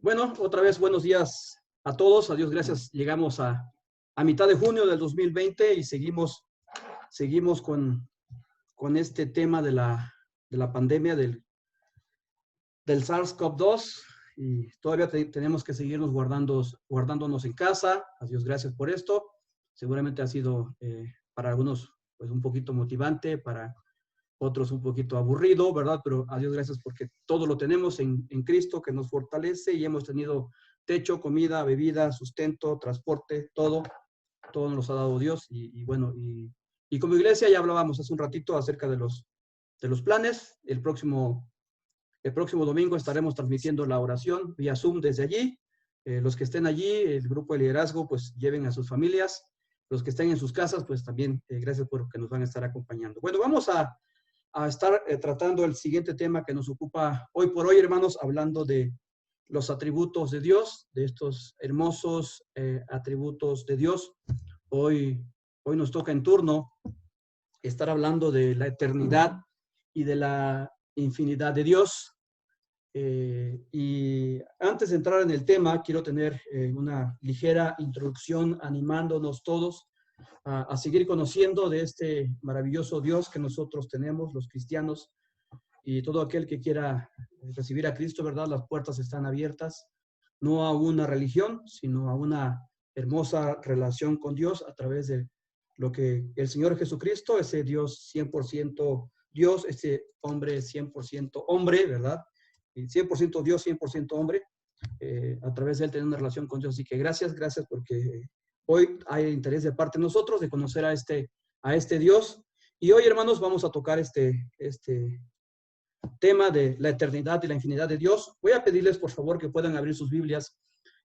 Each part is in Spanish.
Bueno, otra vez buenos días a todos. A Dios gracias. Llegamos a mitad de junio del 2020 y seguimos con este tema de la pandemia del SARS-CoV-2 y todavía tenemos que seguirnos guardándonos en casa. A Dios gracias por esto. Seguramente ha sido para algunos pues un poquito motivante, para otros un poquito aburrido, ¿verdad? Pero a Dios gracias porque todo lo tenemos en Cristo que nos fortalece y hemos tenido techo, comida, bebida, sustento, transporte, todo nos ha dado Dios y bueno, y como iglesia ya hablábamos hace un ratito acerca de los planes. El próximo domingo estaremos transmitiendo la oración vía Zoom desde allí. Los que estén allí, el grupo de liderazgo, pues lleven a sus familias. Los que estén en sus casas, pues también gracias por que nos van a estar acompañando. Bueno, vamos a estar tratando el siguiente tema que nos ocupa hoy por hoy, hermanos, hablando de los atributos de Dios, de estos hermosos atributos de Dios. Hoy nos toca en turno estar hablando de la eternidad y de la infinidad de Dios. Y antes de entrar en el tema, quiero tener una ligera introducción animándonos todos a seguir conociendo de este maravilloso Dios que nosotros tenemos, los cristianos, y todo aquel que quiera recibir a Cristo, ¿verdad? Las puertas están abiertas, no a una religión, sino a una hermosa relación con Dios a través de lo que el Señor Jesucristo, ese Dios 100% Dios, ese hombre 100% hombre, ¿verdad? Y 100% Dios, 100% hombre, a través de él tener una relación con Dios. Así que gracias porque hoy hay interés de parte de nosotros de conocer a este Dios. Y hoy, hermanos, vamos a tocar este tema de la eternidad y la infinidad de Dios. Voy a pedirles, por favor, que puedan abrir sus Biblias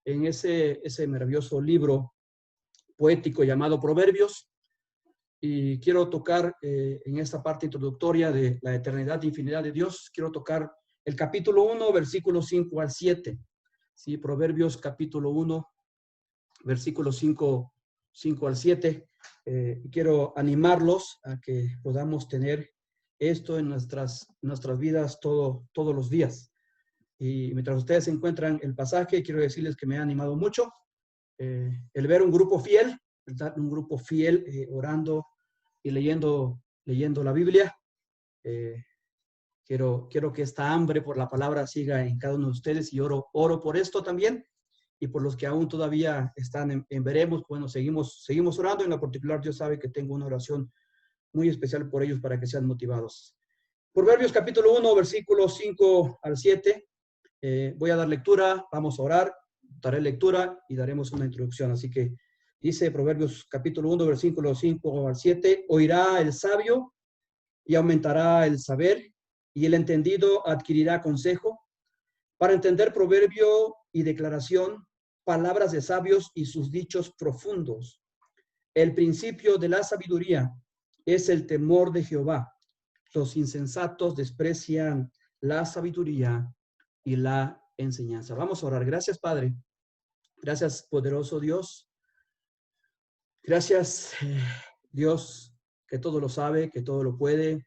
en ese maravilloso libro poético llamado Proverbios. Y quiero tocar en esta parte introductoria de la eternidad e infinidad de Dios, quiero tocar el capítulo 1, versículos 5 al 7. ¿Sí? Proverbios capítulo 1, versículos 5 al 7. Quiero animarlos a que podamos tener esto en nuestras vidas todos los días. Y mientras ustedes encuentran el pasaje, quiero decirles que me ha animado mucho el ver un grupo fiel, ¿verdad? Un grupo fiel orando y leyendo la Biblia. Quiero que esta hambre por la palabra siga en cada uno de ustedes y oro por esto también. Y por los que aún todavía están en veremos, bueno, seguimos orando. En lo particular, Dios sabe que tengo una oración muy especial por ellos para que sean motivados. Proverbios capítulo 1, versículos 5 al 7. Voy a dar lectura, vamos a orar, daré lectura y daremos una introducción. Así que dice Proverbios capítulo 1, versículos 5 al 7. Oirá el sabio y aumentará el saber, y el entendido adquirirá consejo. Para entender proverbio y declaración, palabras de sabios y sus dichos profundos. El principio de la sabiduría es el temor de Jehová. Los insensatos desprecian la sabiduría y la enseñanza. Vamos a orar. Gracias, Padre. Gracias, poderoso Dios. Gracias, Dios, que todo lo sabe, que todo lo puede.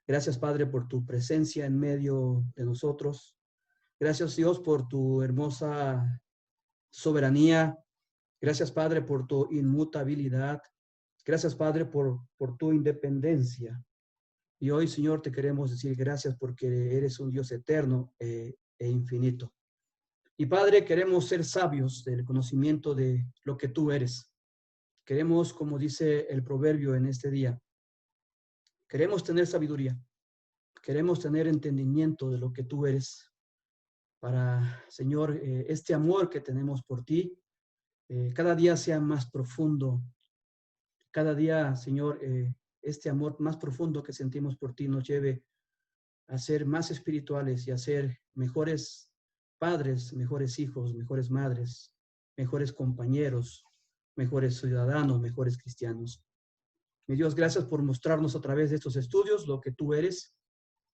Gracias, Padre, por tu presencia en medio de nosotros. Gracias, Dios, por tu hermosa soberanía. Gracias, Padre, por tu inmutabilidad. Gracias, Padre, por tu independencia. Y hoy, Señor, te queremos decir gracias porque eres un Dios eterno e infinito. Y, Padre, queremos ser sabios del conocimiento de lo que tú eres. Queremos, como dice el proverbio en este día, queremos tener sabiduría. Queremos tener entendimiento de lo que tú eres. Para, Señor, este amor que tenemos por ti, cada día sea más profundo. Cada día, Señor, este amor más profundo que sentimos por ti nos lleve a ser más espirituales y a ser mejores padres, mejores hijos, mejores madres, mejores compañeros, mejores ciudadanos, mejores cristianos. Mi Dios, gracias por mostrarnos a través de estos estudios lo que tú eres.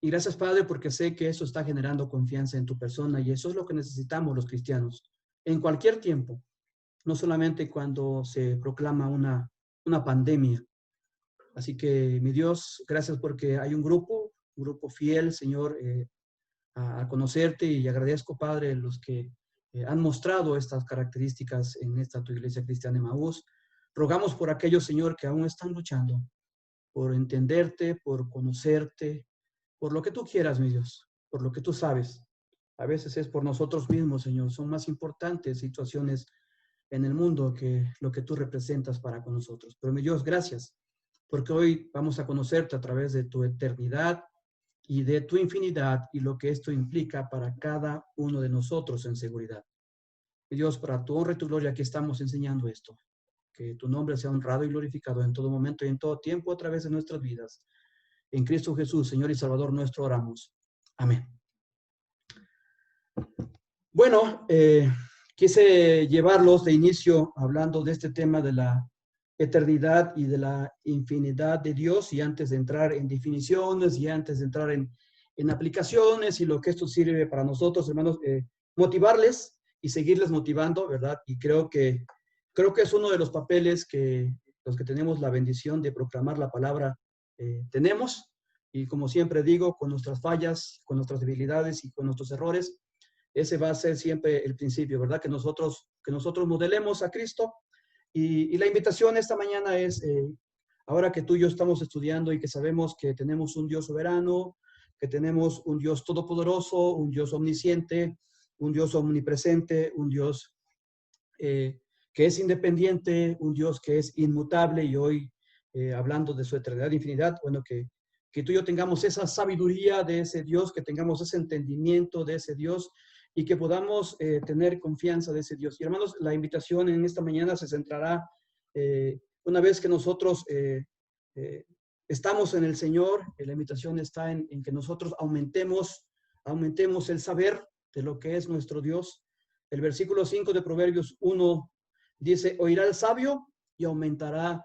Y gracias, Padre, porque sé que eso está generando confianza en tu persona y eso es lo que necesitamos los cristianos en cualquier tiempo, no solamente cuando se proclama una pandemia. Así que, mi Dios, gracias porque hay un grupo fiel, Señor, a conocerte, y agradezco, Padre, los que han mostrado estas características en esta tu iglesia cristiana Emaús. Rogamos por aquellos, Señor, que aún están luchando por entenderte, por conocerte, por lo que tú quieras, mi Dios, por lo que tú sabes. A veces es por nosotros mismos, Señor. Son más importantes situaciones en el mundo que lo que tú representas para con nosotros. Pero mi Dios, gracias, porque hoy vamos a conocerte a través de tu eternidad y de tu infinidad y lo que esto implica para cada uno de nosotros en seguridad. Mi Dios, para tu honra y tu gloria, aquí estamos enseñando esto. Que tu nombre sea honrado y glorificado en todo momento y en todo tiempo a través de nuestras vidas. En Cristo Jesús, Señor y Salvador nuestro, oramos. Amén. Bueno, quise llevarlos de inicio hablando de este tema de la eternidad y de la infinidad de Dios, y antes de entrar en definiciones y antes de entrar en aplicaciones y lo que esto sirve para nosotros, hermanos, motivarles y seguirles motivando, ¿verdad? Y creo que es uno de los papeles que los que tenemos la bendición de proclamar la palabra tenemos, y como siempre digo, con nuestras fallas, con nuestras debilidades y con nuestros errores, ese va a ser siempre el principio, ¿verdad? Que nosotros modelemos a Cristo. Y la invitación esta mañana es, ahora que tú y yo estamos estudiando y que sabemos que tenemos un Dios soberano, que tenemos un Dios todopoderoso, un Dios omnisciente, un Dios omnipresente, un Dios que es independiente, un Dios que es inmutable, y hoy hablando de su eternidad e infinidad, bueno, que tú y yo tengamos esa sabiduría de ese Dios, que tengamos ese entendimiento de ese Dios, y que podamos tener confianza de ese Dios. Y hermanos, la invitación en esta mañana se centrará, una vez que nosotros estamos en el Señor, la invitación está en que nosotros aumentemos el saber de lo que es nuestro Dios. El versículo 5 de Proverbios 1 dice, oirá el sabio y aumentará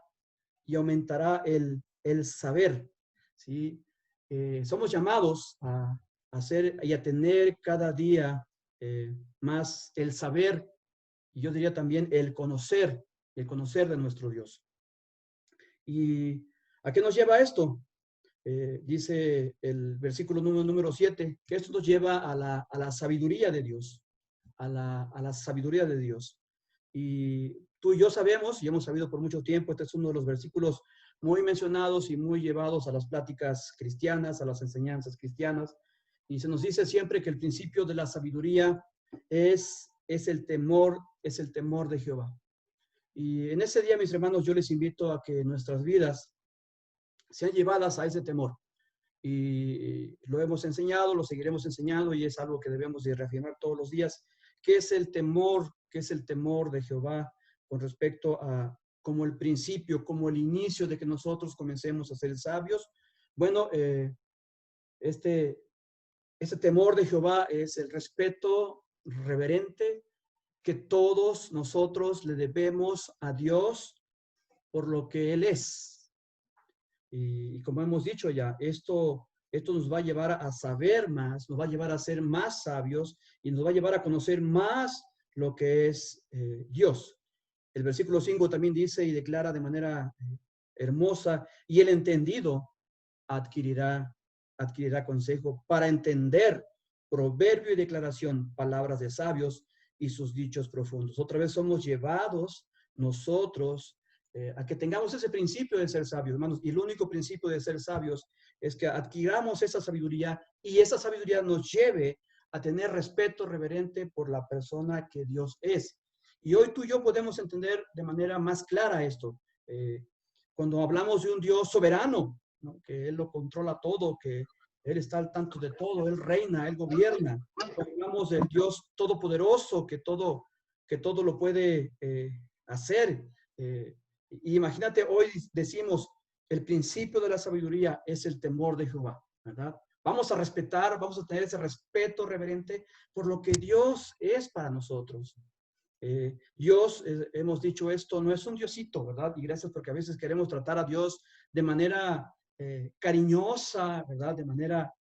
el saber. ¿Sí? Somos llamados a hacer y a tener cada día más el saber, y yo diría también el conocer de nuestro Dios. ¿Y a qué nos lleva esto? Dice el versículo número 7, que esto nos lleva a la sabiduría de Dios, a la sabiduría de Dios. Y tú y yo sabemos, y hemos sabido por mucho tiempo, este es uno de los versículos muy mencionados y muy llevados a las pláticas cristianas, a las enseñanzas cristianas, y se nos dice siempre que el principio de la sabiduría es el temor de Jehová. Y en ese día, mis hermanos, yo les invito a que nuestras vidas sean llevadas a ese temor. Y lo hemos enseñado, lo seguiremos enseñando, y es algo que debemos de reafirmar todos los días. ¿Qué es el temor? ¿Qué es el temor de Jehová con respecto a como el principio, como el inicio de que nosotros comencemos a ser sabios? Bueno, este temor de Jehová es el respeto reverente que todos nosotros le debemos a Dios por lo que Él es. Y como hemos dicho ya, esto nos va a llevar a saber más, nos va a llevar a ser más sabios, y nos va a llevar a conocer más lo que es Dios. El versículo 5 también dice y declara de manera hermosa, y el entendido adquirirá consejo para entender proverbio y declaración, palabras de sabios y sus dichos profundos. Otra vez somos llevados nosotros a que tengamos ese principio de ser sabios, hermanos, y el único principio de ser sabios es que adquiramos esa sabiduría, y esa sabiduría nos lleve a tener respeto reverente por la persona que Dios es. Y hoy tú y yo podemos entender de manera más clara esto. Cuando hablamos de un Dios soberano, ¿no? Que Él lo controla todo, que Él está al tanto de todo, Él reina, Él gobierna. Cuando hablamos del Dios todopoderoso, que todo lo puede hacer. Y imagínate, hoy decimos, el principio de la sabiduría es el temor de Jehová, ¿verdad? Vamos a respetar, vamos a tener ese respeto reverente por lo que Dios es para nosotros. Dios, hemos dicho esto, no es un diosito, ¿verdad? Y gracias, porque a veces queremos tratar a Dios de manera cariñosa, ¿verdad? De manera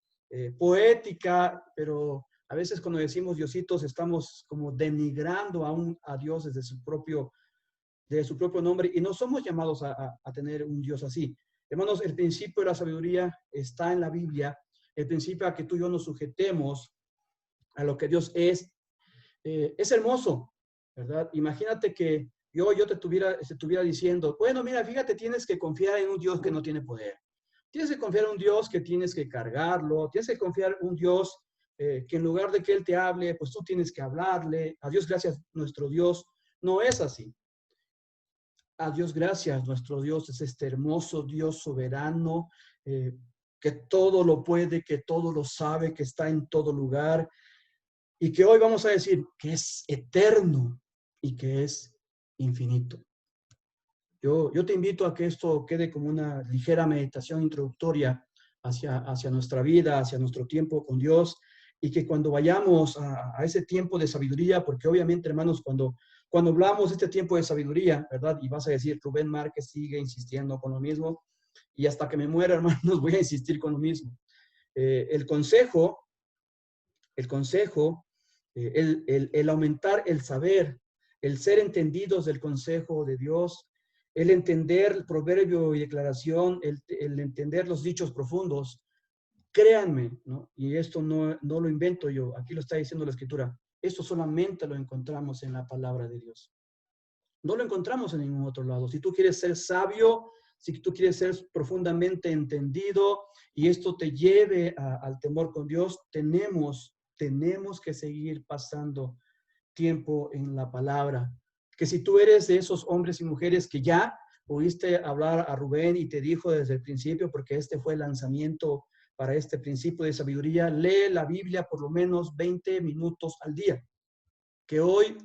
poética, pero a veces cuando decimos diositos estamos como denigrando a Dios desde su propio nombre, y no somos llamados a tener un Dios así. Hermanos, el principio de la sabiduría está en la Biblia, el principio a que tú y yo nos sujetemos a lo que Dios es. es hermoso, ¿verdad? Imagínate que yo te estuviera diciendo, bueno, mira, fíjate, tienes que confiar en un Dios que no tiene poder. Tienes que confiar en un Dios que tienes que cargarlo. Tienes que confiar en un Dios que en lugar de que Él te hable, pues tú tienes que hablarle. A Dios gracias, nuestro Dios no es así. A Dios gracias, nuestro Dios es este hermoso Dios soberano, que todo lo puede, que todo lo sabe, que está en todo lugar y que hoy vamos a decir que es eterno y que es infinito. Yo te invito a que esto quede como una ligera meditación introductoria hacia nuestra vida, hacia nuestro tiempo con Dios, y que cuando vayamos a ese tiempo de sabiduría, porque obviamente, hermanos, cuando hablamos de este tiempo de sabiduría, ¿verdad? Y vas a decir, Rubén Márquez sigue insistiendo con lo mismo, y hasta que me muera, hermanos, voy a insistir con lo mismo. El consejo, el aumentar el saber, el ser entendidos del consejo de Dios, el entender el proverbio y declaración, el entender los dichos profundos, créanme, ¿no? Y esto no lo invento yo, aquí lo está diciendo la Escritura, esto solamente lo encontramos en la palabra de Dios. No lo encontramos en ningún otro lado. Si tú quieres ser sabio, si tú quieres ser profundamente entendido y esto te lleve al temor con Dios, tenemos que seguir pasando tiempo en la palabra. Que si tú eres de esos hombres y mujeres que ya oíste hablar a Rubén y te dijo desde el principio, porque este fue el lanzamiento para este principio de sabiduría, lee la Biblia por lo menos 20 minutos al día. Que hoy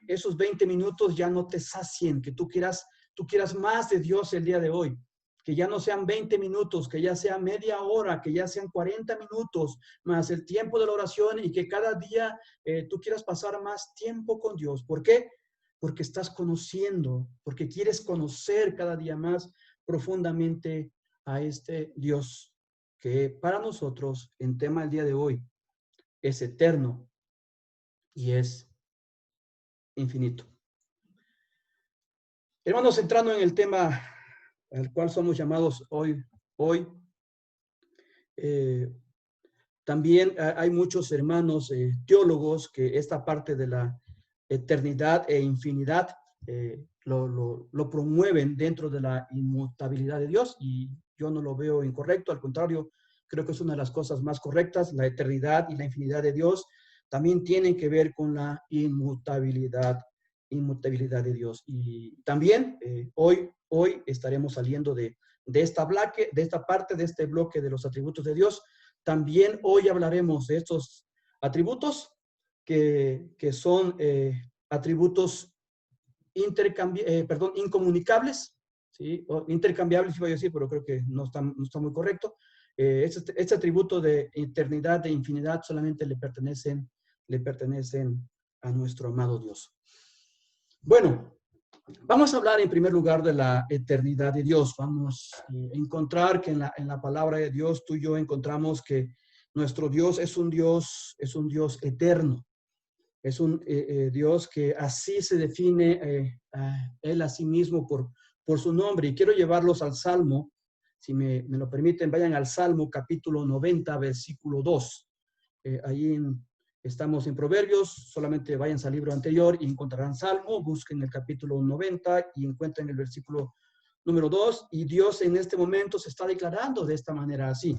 esos 20 minutos ya no te sacien, que tú quieras más de Dios el día de hoy. Que ya no sean 20 minutos, que ya sea media hora, que ya sean 40 minutos, más el tiempo de la oración y que cada día tú quieras pasar más tiempo con Dios. ¿Por qué? Porque estás conociendo, porque quieres conocer cada día más profundamente a este Dios que para nosotros, en tema del día de hoy, es eterno y es infinito. Hermanos, entrando en el tema al cual somos llamados hoy, también hay muchos hermanos teólogos que esta parte de la eternidad e infinidad lo promueven dentro de la inmutabilidad de Dios y yo no lo veo incorrecto, al contrario, creo que es una de las cosas más correctas. La eternidad y la infinidad de Dios también tienen que ver con la inmutabilidad de Dios. Y también hoy estaremos saliendo de esta parte, de este bloque de los atributos de Dios. También hoy hablaremos de estos atributos que son atributos incomunicables, ¿sí? O intercambiables, iba a decir, pero creo que no está muy correcto. Este atributo de eternidad, de infinidad, solamente le pertenecen a nuestro amado Dios. Bueno, vamos a hablar en primer lugar de la eternidad de Dios. Vamos a encontrar que en la palabra de Dios tú y yo encontramos que nuestro Dios es un Dios eterno. Es un Dios que así se define Él a sí mismo por su nombre. Y quiero llevarlos al Salmo, si me lo permiten, vayan al Salmo capítulo 90, versículo 2. Ahí estamos en Proverbios, solamente vayan al libro anterior y encontrarán Salmo, busquen el capítulo 90 y encuentren el versículo número 2. Y Dios en este momento se está declarando de esta manera así.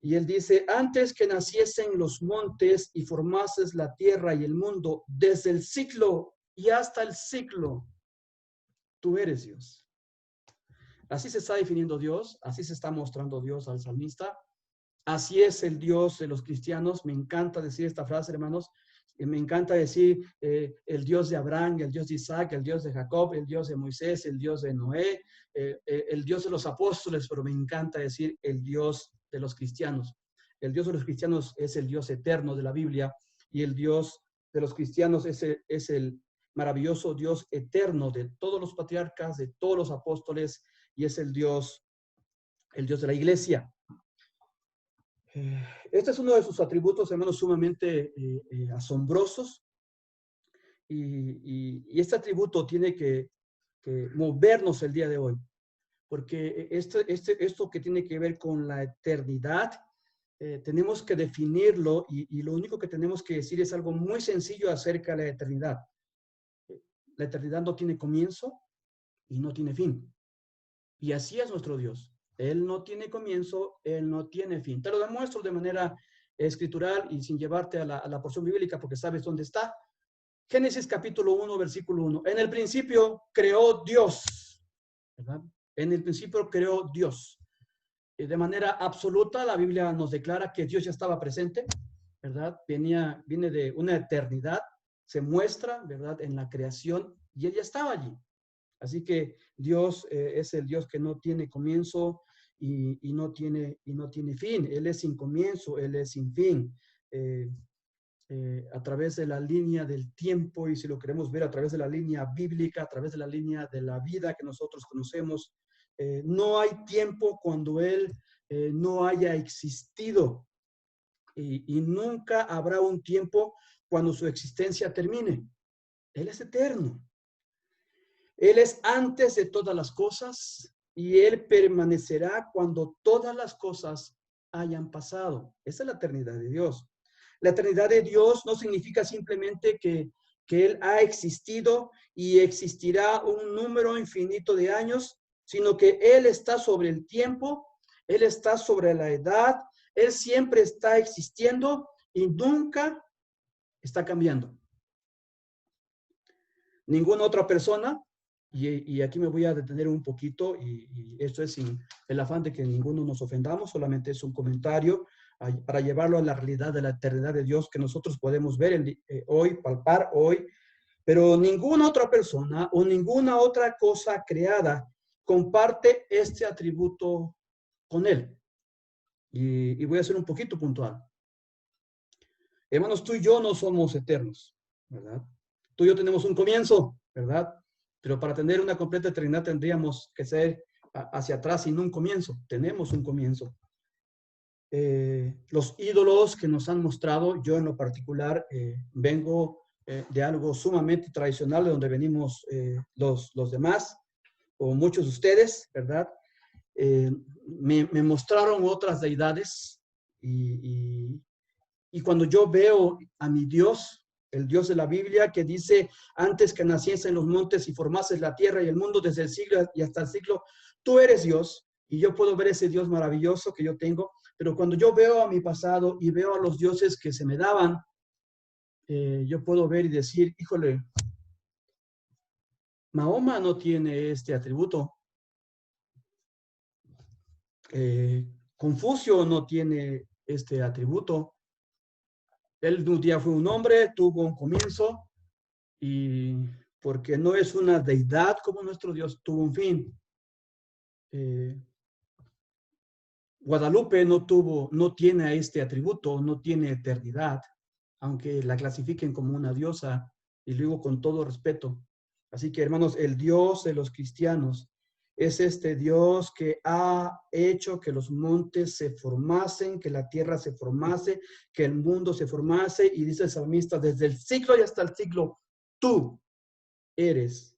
Y él dice, antes que naciesen los montes y formases la tierra y el mundo, desde el siglo y hasta el siglo, tú eres Dios. Así se está definiendo Dios, así se está mostrando Dios al salmista. Así es el Dios de los cristianos. Me encanta decir esta frase, hermanos. Me encanta decir el Dios de Abraham, el Dios de Isaac, el Dios de Jacob, el Dios de Moisés, el Dios de Noé, el Dios de los apóstoles, pero me encanta decir el Dios de los cristianos. El Dios de los cristianos es el Dios eterno de la Biblia y el Dios de los cristianos es el maravilloso Dios eterno de todos los patriarcas, de todos los apóstoles y es el Dios de la iglesia. Este es uno de sus atributos, hermanos, sumamente asombrosos. Y este atributo tiene que movernos el día de hoy. Porque esto que tiene que ver con la eternidad tenemos que definirlo y lo único que tenemos que decir es algo muy sencillo acerca de la eternidad. La eternidad no tiene comienzo y no tiene fin. Y así es nuestro Dios. Él no tiene comienzo, Él no tiene fin. Te lo demuestro de manera escritural y sin llevarte a la porción bíblica porque sabes dónde está. Génesis capítulo 1, versículo 1. En el principio creó Dios, ¿verdad? En el principio creó Dios. De manera absoluta, la Biblia nos declara que Dios ya estaba presente, ¿verdad? Viene de una eternidad, se muestra, ¿verdad? En la creación y Él ya estaba allí. Así que Dios es el Dios que no tiene comienzo y no tiene fin. Él es sin comienzo, Él es sin fin. A través de la línea del tiempo, y si lo queremos ver a través de la línea bíblica, a través de la línea de la vida que nosotros conocemos, no hay tiempo cuando Él no haya existido y nunca habrá un tiempo cuando su existencia termine. Él es eterno. Él es antes de todas las cosas y Él permanecerá cuando todas las cosas hayan pasado. Esa es la eternidad de Dios. La eternidad de Dios no significa simplemente que Él ha existido y existirá un número infinito de años, sino que Él está sobre el tiempo, Él está sobre la edad, Él siempre está existiendo y nunca está cambiando. Ninguna otra persona, y aquí me voy a detener un poquito, y esto es sin el afán de que ninguno nos ofendamos, solamente es un comentario para llevarlo a la realidad de la eternidad de Dios que nosotros podemos ver hoy, palpar hoy, pero ninguna otra persona o ninguna otra cosa creada comparte este atributo con Él. Y voy a ser un poquito puntual. Hermanos, tú y yo no somos eternos, ¿verdad? Tú y yo tenemos un comienzo, ¿verdad? Pero para tener una completa eternidad tendríamos que ser hacia atrás sin un comienzo. Tenemos un comienzo. Los ídolos que nos han mostrado, yo en lo particular vengo de algo sumamente tradicional de donde venimos los demás, o muchos de ustedes, ¿verdad? Me mostraron otras deidades y cuando yo veo a mi Dios, el Dios de la Biblia, que dice, antes que naciesen los montes y formases la tierra y el mundo desde el siglo y hasta el siglo, tú eres Dios, y yo puedo ver ese Dios maravilloso que yo tengo, pero cuando yo veo a mi pasado y veo a los dioses que se me daban, yo puedo ver y decir, híjole, Mahoma no tiene este atributo, Confucio no tiene este atributo, él un día fue un hombre, tuvo un comienzo, y porque no es una deidad como nuestro Dios, tuvo un fin. Guadalupe no tiene este atributo, no tiene eternidad, aunque la clasifiquen como una diosa, y luego con todo respeto. Así que, hermanos, el Dios de los cristianos es este Dios que ha hecho que los montes se formasen, que la tierra se formase, que el mundo se formase, y dice el salmista, desde el siglo y hasta el siglo, tú eres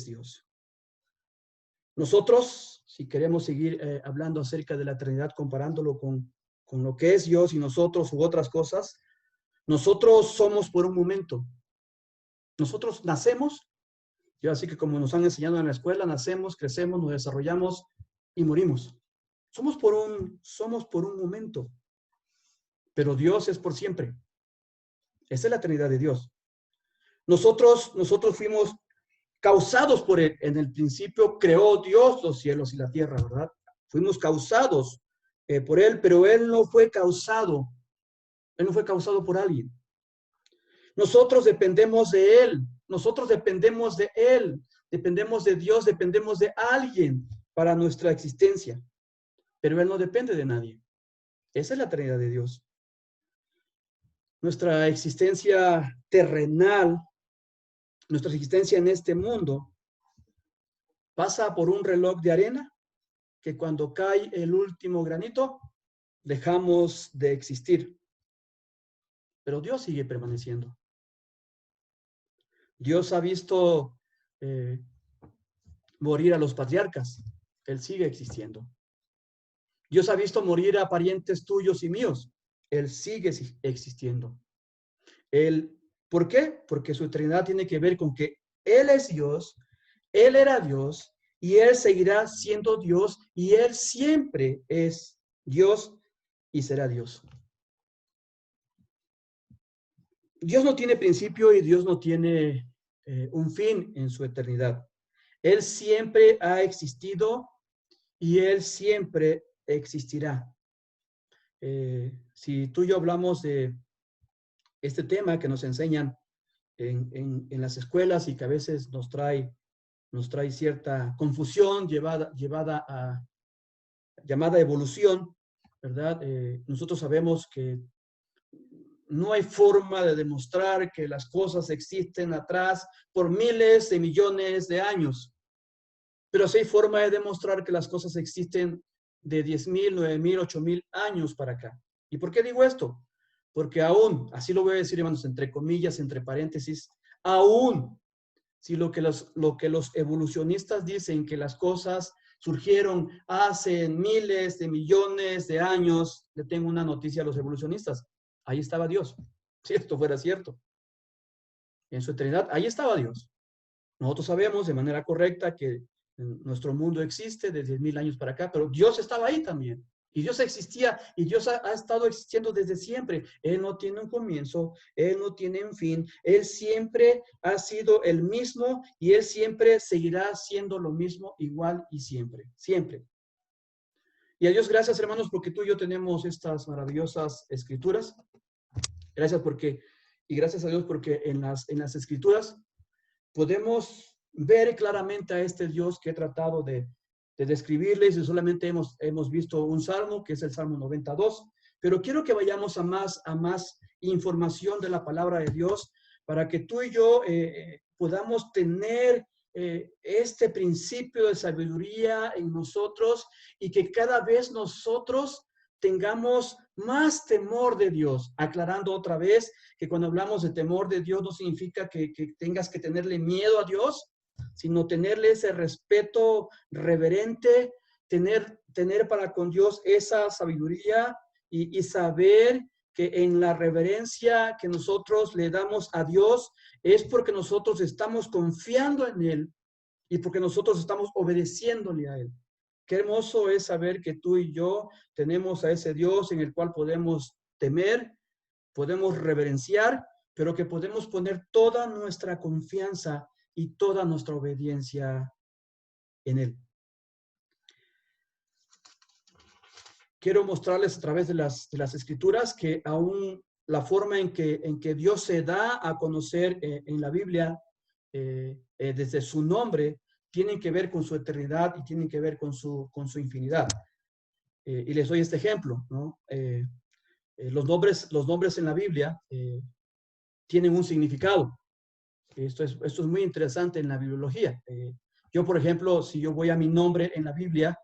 Dios. Nosotros, si queremos seguir hablando acerca de la eternidad, comparándolo con lo que es Dios y nosotros u otras cosas, nosotros somos por un momento. Nosotros nacemos, y así que como nos han enseñado en la escuela, nacemos, crecemos, nos desarrollamos y morimos. Somos por un momento, pero Dios es por siempre. Esa es la eternidad de Dios. Nosotros fuimos causados por Él. En el principio creó Dios los cielos y la tierra, ¿verdad? Fuimos causados por Él, pero Él no fue causado por alguien. Nosotros dependemos de Él, nosotros dependemos de Él, dependemos de Dios, dependemos de alguien para nuestra existencia, pero Él no depende de nadie. Esa es la eternidad de Dios. Nuestra existencia terrenal, nuestra existencia en este mundo, pasa por un reloj de arena que cuando cae el último granito, dejamos de existir. Pero Dios sigue permaneciendo. Dios ha visto morir a los patriarcas. Él sigue existiendo. Dios ha visto morir a parientes tuyos y míos. Él sigue existiendo. Él, ¿por qué? Porque su eternidad tiene que ver con que Él es Dios, Él era Dios y Él seguirá siendo Dios y Él siempre es Dios y será Dios. Dios no tiene principio y Dios no tiene un fin en su eternidad. Él siempre ha existido y Él siempre existirá. Si tú y yo hablamos de este tema que nos enseñan en las escuelas y que a veces nos trae cierta confusión llamada evolución, ¿verdad? Nosotros sabemos que no hay forma de demostrar que las cosas existen atrás por miles de millones de años, pero sí hay forma de demostrar que las cosas existen de 10,000, 9,000, 8,000 años para acá. ¿Y por qué digo esto? Porque aún, así lo voy a decir, hermanos, entre comillas, entre paréntesis, aún si lo que los evolucionistas dicen que las cosas surgieron hace miles de millones de años, le tengo una noticia a los evolucionistas. Ahí estaba Dios, si esto fuera cierto. En su eternidad, ahí estaba Dios. Nosotros sabemos de manera correcta que nuestro mundo existe desde 10,000 años para acá, pero Dios estaba ahí también. Y Dios existía y Dios ha estado existiendo desde siempre. Él no tiene un comienzo, Él no tiene un fin. Él siempre ha sido el mismo y Él siempre seguirá siendo lo mismo, igual y siempre, siempre. Y a Dios gracias, hermanos, porque tú y yo tenemos estas maravillosas escrituras. Gracias y gracias a Dios porque en las escrituras podemos ver claramente a este Dios que he tratado de describirles y solamente hemos visto un salmo, que es el Salmo 92, pero quiero que vayamos a más información de la palabra de Dios para que tú y yo podamos tener este principio de sabiduría en nosotros y que cada vez nosotros tengamos más temor de Dios, aclarando otra vez que cuando hablamos de temor de Dios no significa que tengas que tenerle miedo a Dios, sino tenerle ese respeto reverente, tener para con Dios esa sabiduría y saber que en la reverencia que nosotros le damos a Dios es porque nosotros estamos confiando en Él y porque nosotros estamos obedeciéndole a Él. Qué hermoso es saber que tú y yo tenemos a ese Dios en el cual podemos temer, podemos reverenciar, pero que podemos poner toda nuestra confianza y toda nuestra obediencia en Él. Quiero mostrarles a través de las escrituras que aún la forma en que Dios se da a conocer en la Biblia, desde su nombre, tienen que ver con su eternidad y tienen que ver con su infinidad. Y les doy este ejemplo, ¿no? Los nombres en la Biblia tienen un significado. Esto es muy interesante en la bibliología. Yo, por ejemplo, si yo voy a mi nombre en la Biblia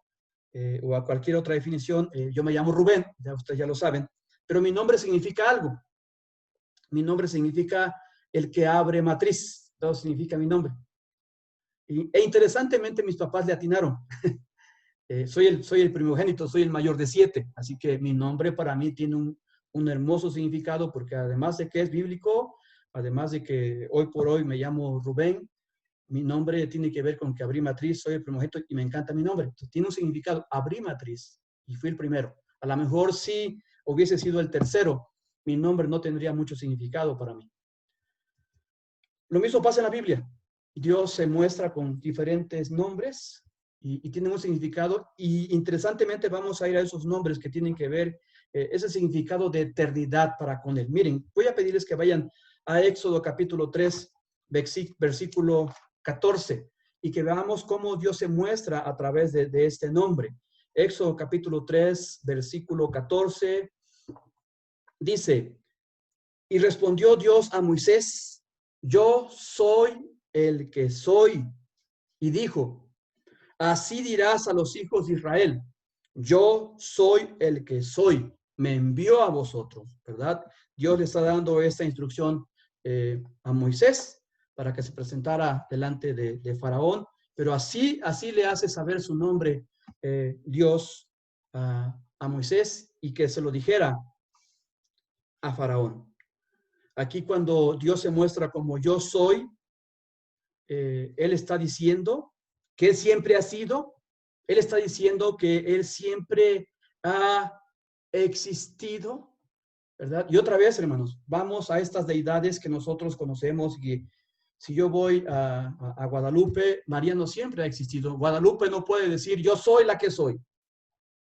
o a cualquier otra definición, yo me llamo Rubén, ya ustedes ya lo saben, pero mi nombre significa algo. Mi nombre significa el que abre matriz. Todo significa mi nombre. Interesantemente, mis papás le atinaron. Soy el primogénito, soy el mayor de 7, así que mi nombre para mí tiene un hermoso significado porque además de que es bíblico, además de que hoy por hoy me llamo Rubén, mi nombre tiene que ver con que abrí matriz, soy el primogénito y me encanta mi nombre. Entonces, tiene un significado, abrí matriz y fui el primero. A lo mejor si hubiese sido el tercero, mi nombre no tendría mucho significado para mí. Lo mismo pasa en la Biblia. Dios se muestra con diferentes nombres y tienen un significado. Y interesantemente vamos a ir a esos nombres que tienen que ver ese significado de eternidad para con Él. Miren, voy a pedirles que vayan a Éxodo capítulo 3, versículo 14, y que veamos cómo Dios se muestra a través de este nombre. Éxodo capítulo 3, versículo 14, dice, y respondió Dios a Moisés, yo soy el que soy. Y dijo, así dirás a los hijos de Israel, yo soy el que soy, me envió a vosotros, ¿verdad? Dios le está dando esta instrucción a Moisés para que se presentara delante de Faraón, pero así le hace saber su nombre Dios a Moisés y que se lo dijera a Faraón. Aquí cuando Dios se muestra como yo soy, Él está diciendo que Él siempre ha sido, Él está diciendo que Él siempre ha existido, ¿verdad? Y otra vez, hermanos, vamos a estas deidades que nosotros conocemos y si yo voy a Guadalupe, María no siempre ha existido. Guadalupe no puede decir yo soy la que soy.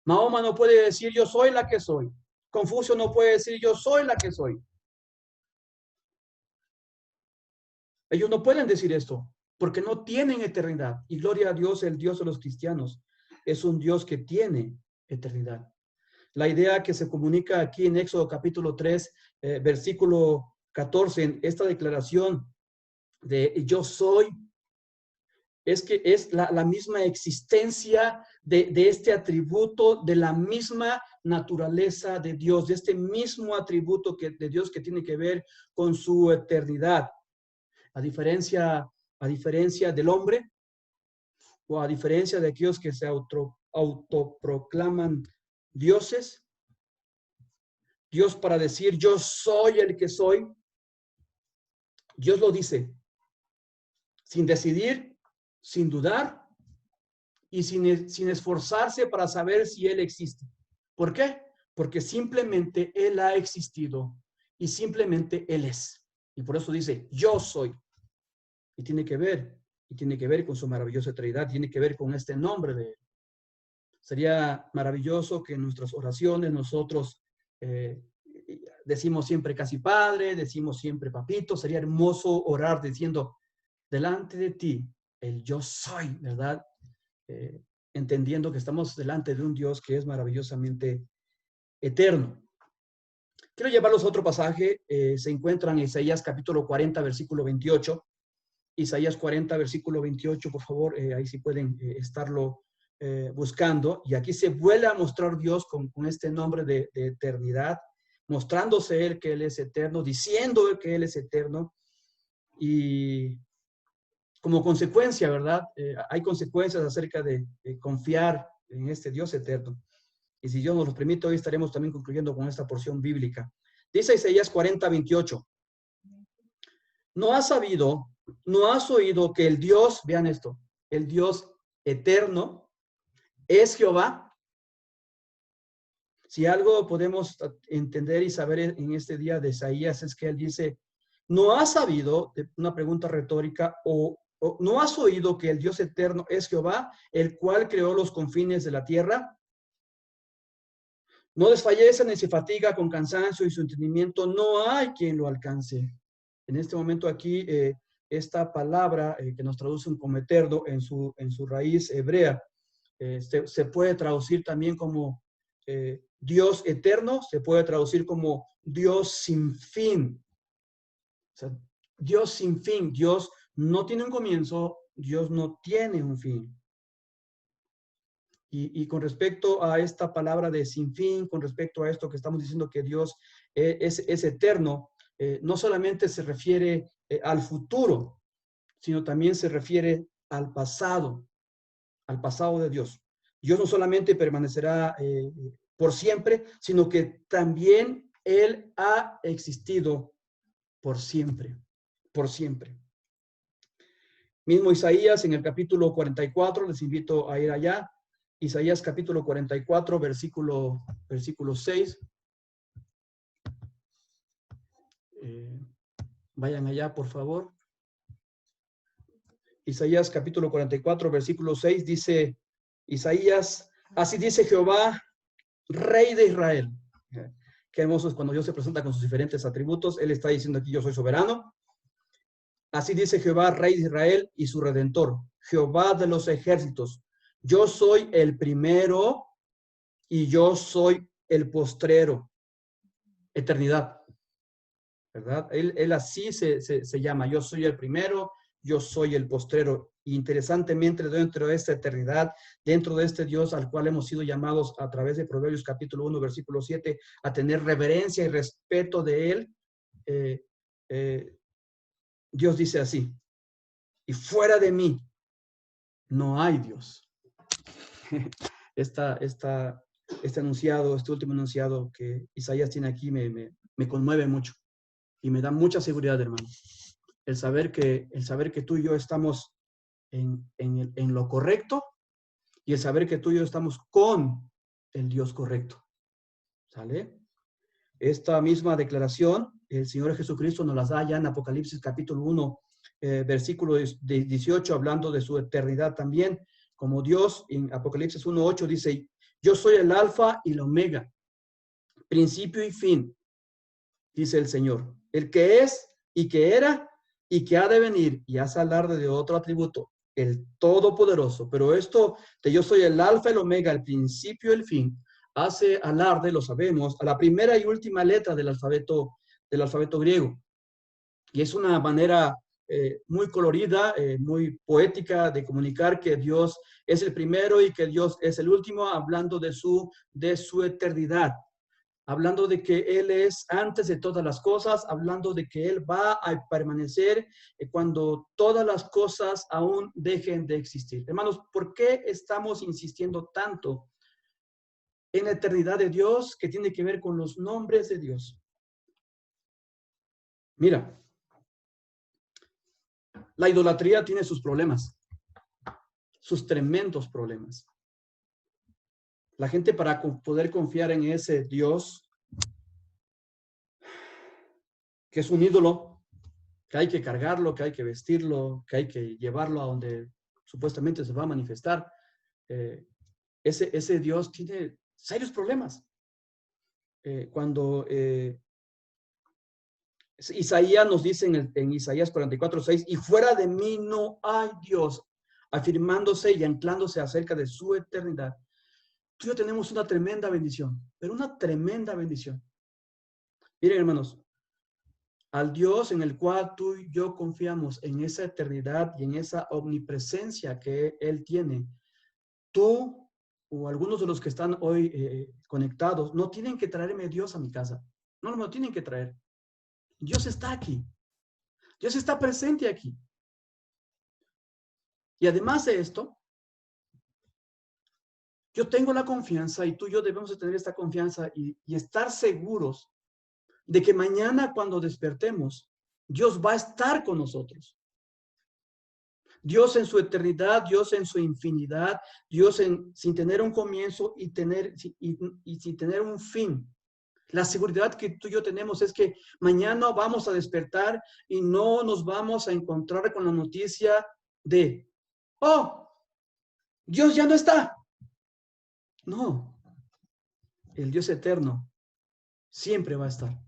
Mahoma no puede decir yo soy la que soy. Confucio no puede decir yo soy la que soy. Ellos no pueden decir esto porque no tienen eternidad. Y gloria a Dios, el Dios de los cristianos es un Dios que tiene eternidad. La idea que se comunica aquí en Éxodo capítulo 3, versículo 14, en esta declaración de yo soy, es que es la misma existencia de este atributo, de la misma naturaleza de Dios, de este mismo atributo de Dios que tiene que ver con su eternidad. A diferencia del hombre, o a diferencia de aquellos que se autoproclaman dioses, Dios para decir yo soy el que soy, Dios lo dice, sin decidir, sin dudar y sin esforzarse para saber si Él existe. ¿Por qué? Porque simplemente Él ha existido y simplemente Él es. Y por eso dice, yo soy. Y tiene que ver con su maravillosa eternidad, tiene que ver con este nombre de Él. Sería maravilloso que en nuestras oraciones nosotros decimos siempre casi Padre, decimos siempre Papito. Sería hermoso orar diciendo, delante de ti, el yo soy, ¿verdad? Entendiendo que estamos delante de un Dios que es maravillosamente eterno. Quiero llevarlos a otro pasaje, se encuentra en Isaías capítulo 40, versículo 28. Isaías 40, versículo 28, por favor, ahí sí pueden estarlo buscando. Y aquí se vuelve a mostrar Dios con este nombre de eternidad, mostrándose Él que Él es eterno, diciendo que Él es eterno. Y como consecuencia, ¿verdad? Hay consecuencias acerca de confiar en este Dios eterno. Y si Dios nos lo permite, hoy estaremos también concluyendo con esta porción bíblica. Dice Isaías 40, 28. No has sabido, no has oído que el Dios, vean esto, el Dios eterno es Jehová. Si algo podemos entender y saber en este día de Isaías es que él dice, no has sabido, una pregunta retórica, o no has oído que el Dios eterno es Jehová, el cual creó los confines de la tierra. No desfallece ni se fatiga con cansancio y su entendimiento no hay quien lo alcance. En este momento aquí, esta palabra que nos traducen como eterno en su raíz hebrea, se puede traducir también como Dios eterno, se puede traducir como Dios sin fin. O sea, Dios sin fin, Dios no tiene un comienzo, Dios no tiene un fin. Y con respecto a esta palabra de sin fin, con respecto a esto que estamos diciendo que Dios es eterno, no solamente se refiere al futuro, sino también se refiere al pasado de Dios. Dios no solamente permanecerá por siempre, sino que también Él ha existido por siempre, por siempre. Mismo Isaías en el capítulo 44, les invito a ir allá. Isaías capítulo 44, versículo 6. Vayan allá, por favor. Isaías capítulo 44, versículo 6, dice Isaías, así dice Jehová, Rey de Israel. Qué hermoso es cuando Dios se presenta con sus diferentes atributos. Él está diciendo aquí, yo soy soberano. Así dice Jehová, Rey de Israel y su Redentor, Jehová de los ejércitos. Yo soy el primero y yo soy el postrero. Eternidad, ¿verdad? Él así se llama. Yo soy el primero, yo soy el postrero. Interesantemente, dentro de esta eternidad, dentro de este Dios al cual hemos sido llamados a través de Proverbios capítulo 1, versículo 7, a tener reverencia y respeto de Él, Dios dice así, y fuera de mí no hay Dios. Esta este enunciado, este último enunciado que Isaías tiene aquí me conmueve mucho y me da mucha seguridad, hermano. El saber que tú y yo estamos en lo correcto y el saber que tú y yo estamos con el Dios correcto. ¿Sale? Esta misma declaración, el Señor Jesucristo nos las da ya en Apocalipsis capítulo 1, versículo 18, hablando de su eternidad también. Como Dios, en Apocalipsis 1:8 dice, yo soy el alfa y el omega, principio y fin, dice el Señor, el que es y que era y que ha de venir, y hace alarde de otro atributo, el Todopoderoso. Pero esto de yo soy el alfa y el omega, el principio y el fin, hace alarde, lo sabemos, a la primera y última letra del alfabeto griego. Y es una manera muy colorida, muy poética de comunicar que Dios es el primero y que Dios es el último, hablando de su eternidad, hablando de que Él es antes de todas las cosas, hablando de que Él va a permanecer cuando todas las cosas aún dejen de existir. Hermanos, ¿por qué estamos insistiendo tanto en la eternidad de Dios que tiene que ver con los nombres de Dios? Mira, la idolatría tiene sus problemas, sus tremendos problemas. La gente, para poder confiar en ese Dios, que es un ídolo, que hay que cargarlo, que hay que vestirlo, que hay que llevarlo a donde supuestamente se va a manifestar, ese Dios tiene serios problemas. Cuando Isaías nos dice en Isaías 44:6, y fuera de mí no hay Dios, afirmándose y anclándose acerca de su eternidad. Tú y yo tenemos una tremenda bendición, pero una tremenda bendición. Miren, hermanos, al Dios en el cual tú y yo confiamos, en esa eternidad y en esa omnipresencia que Él tiene, tú o algunos de los que están hoy conectados no tienen que traerme Dios a mi casa. No me lo tienen que traer. Dios está aquí. Dios está presente aquí. Y además de esto, yo tengo la confianza, y tú y yo debemos de tener esta confianza y estar seguros de que mañana cuando despertemos, Dios va a estar con nosotros. Dios en su eternidad, Dios en su infinidad, Dios sin tener un comienzo y sin tener un fin. La seguridad que tú y yo tenemos es que mañana vamos a despertar y no nos vamos a encontrar con la noticia de, oh, Dios ya no está. No, el Dios eterno siempre va a estar.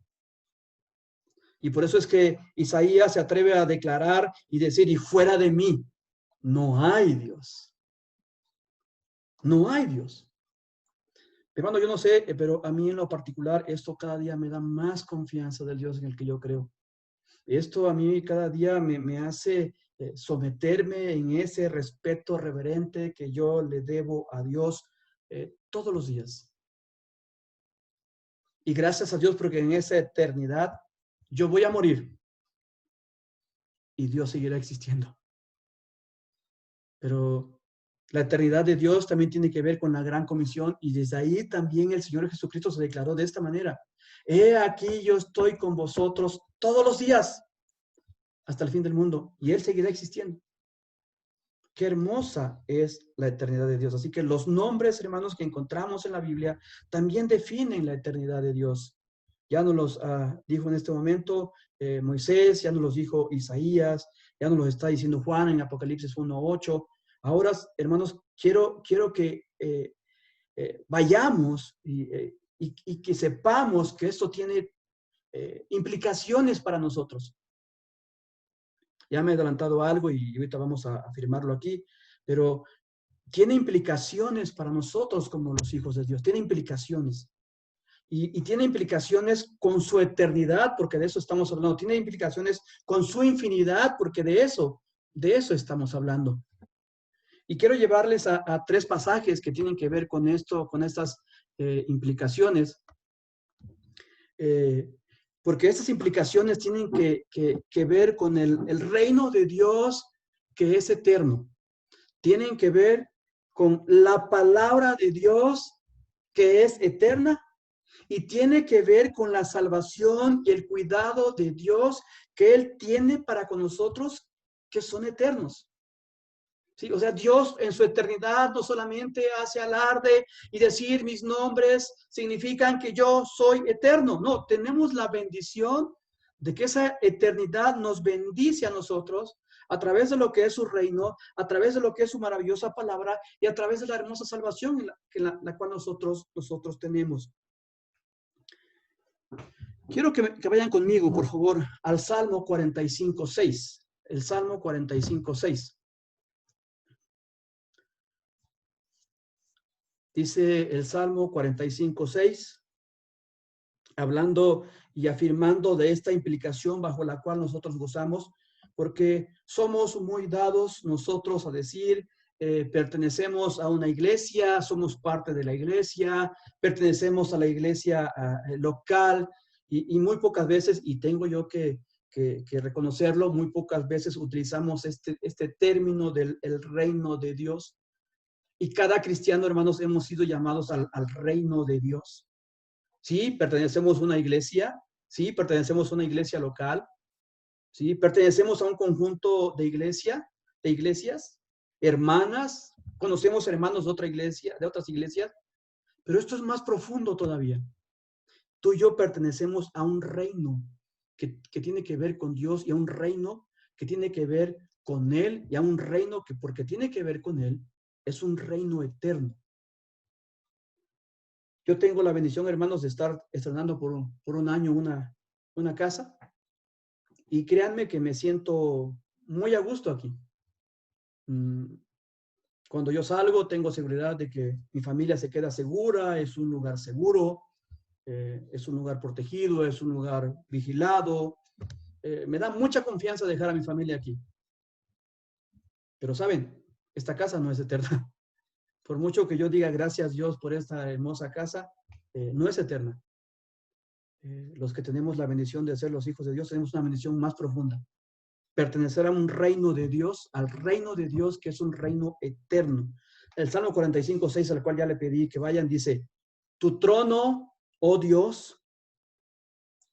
Y por eso es que Isaías se atreve a declarar y decir, y fuera de mí no hay Dios. No hay Dios. Hermano, yo no sé, pero a mí en lo particular, esto cada día me da más confianza del Dios en el que yo creo. Esto a mí cada día me hace someterme en ese respeto reverente que yo le debo a Dios todos los días. Y gracias a Dios porque en esa eternidad yo voy a morir y Dios seguirá existiendo. Pero la eternidad de Dios también tiene que ver con la gran comisión, y desde ahí también el Señor Jesucristo se declaró de esta manera: he aquí yo estoy con vosotros todos los días hasta el fin del mundo, y Él seguirá existiendo. Qué hermosa es la eternidad de Dios. Así que los nombres, hermanos, que encontramos en la Biblia también definen la eternidad de Dios. Ya nos los dijo en este momento Moisés, ya nos los dijo Isaías, ya nos los está diciendo Juan en Apocalipsis 1:8. Ahora, hermanos, quiero que vayamos y que sepamos que esto tiene implicaciones para nosotros. Ya me he adelantado algo y ahorita vamos a afirmarlo aquí, pero tiene implicaciones para nosotros como los hijos de Dios, tiene implicaciones. Y tiene implicaciones con su eternidad, porque de eso estamos hablando. Tiene implicaciones con su infinidad, porque de eso estamos hablando. Y quiero llevarles a 3 pasajes que tienen que ver con esto, con estas implicaciones. Porque estas implicaciones tienen que ver con el reino de Dios que es eterno. Tienen que ver con la palabra de Dios que es eterna y tiene que ver con la salvación y el cuidado de Dios que Él tiene para con nosotros que son eternos. ¿Sí? O sea, Dios en su eternidad no solamente hace alarde y decir mis nombres significan que yo soy eterno. No, tenemos la bendición de que esa eternidad nos bendice a nosotros a través de lo que es su reino, a través de lo que es su maravillosa palabra y a través de la hermosa salvación la cual nosotros tenemos. Quiero que vayan conmigo, por favor, al Salmo 45:6. El Salmo 45:6. Dice el Salmo 45:6, hablando y afirmando de esta implicación bajo la cual nosotros gozamos, porque somos muy dados nosotros a decir, pertenecemos a una iglesia, somos parte de la iglesia, pertenecemos a la iglesia local, y muy pocas veces, y tengo yo que reconocerlo, muy pocas veces utilizamos este término del el reino de Dios. Y cada cristiano, hermanos, hemos sido llamados al reino de Dios. Sí, pertenecemos a una iglesia, sí, pertenecemos a una iglesia local, sí, pertenecemos a un conjunto de iglesias, hermanas, conocemos hermanos de otra iglesia, de otras iglesias, pero esto es más profundo todavía. Tú y yo pertenecemos a un reino que tiene que ver con Dios y a un reino que tiene que ver con Él y a un reino que porque tiene que ver con Él, es un reino eterno. Yo tengo la bendición, hermanos, de estar estrenando por un año una casa. Y créanme que me siento muy a gusto aquí. Cuando yo salgo, tengo seguridad de que mi familia se queda segura, es un lugar seguro, es un lugar protegido, es un lugar vigilado. Me da mucha confianza dejar a mi familia aquí. Pero saben, esta casa no es eterna. Por mucho que yo diga gracias Dios por esta hermosa casa, no es eterna. Los que tenemos la bendición de ser los hijos de Dios, tenemos una bendición más profunda. Pertenecer a un reino de Dios, al reino de Dios que es un reino eterno. El Salmo 45:6, al cual ya le pedí que vayan, dice, tu trono, oh Dios,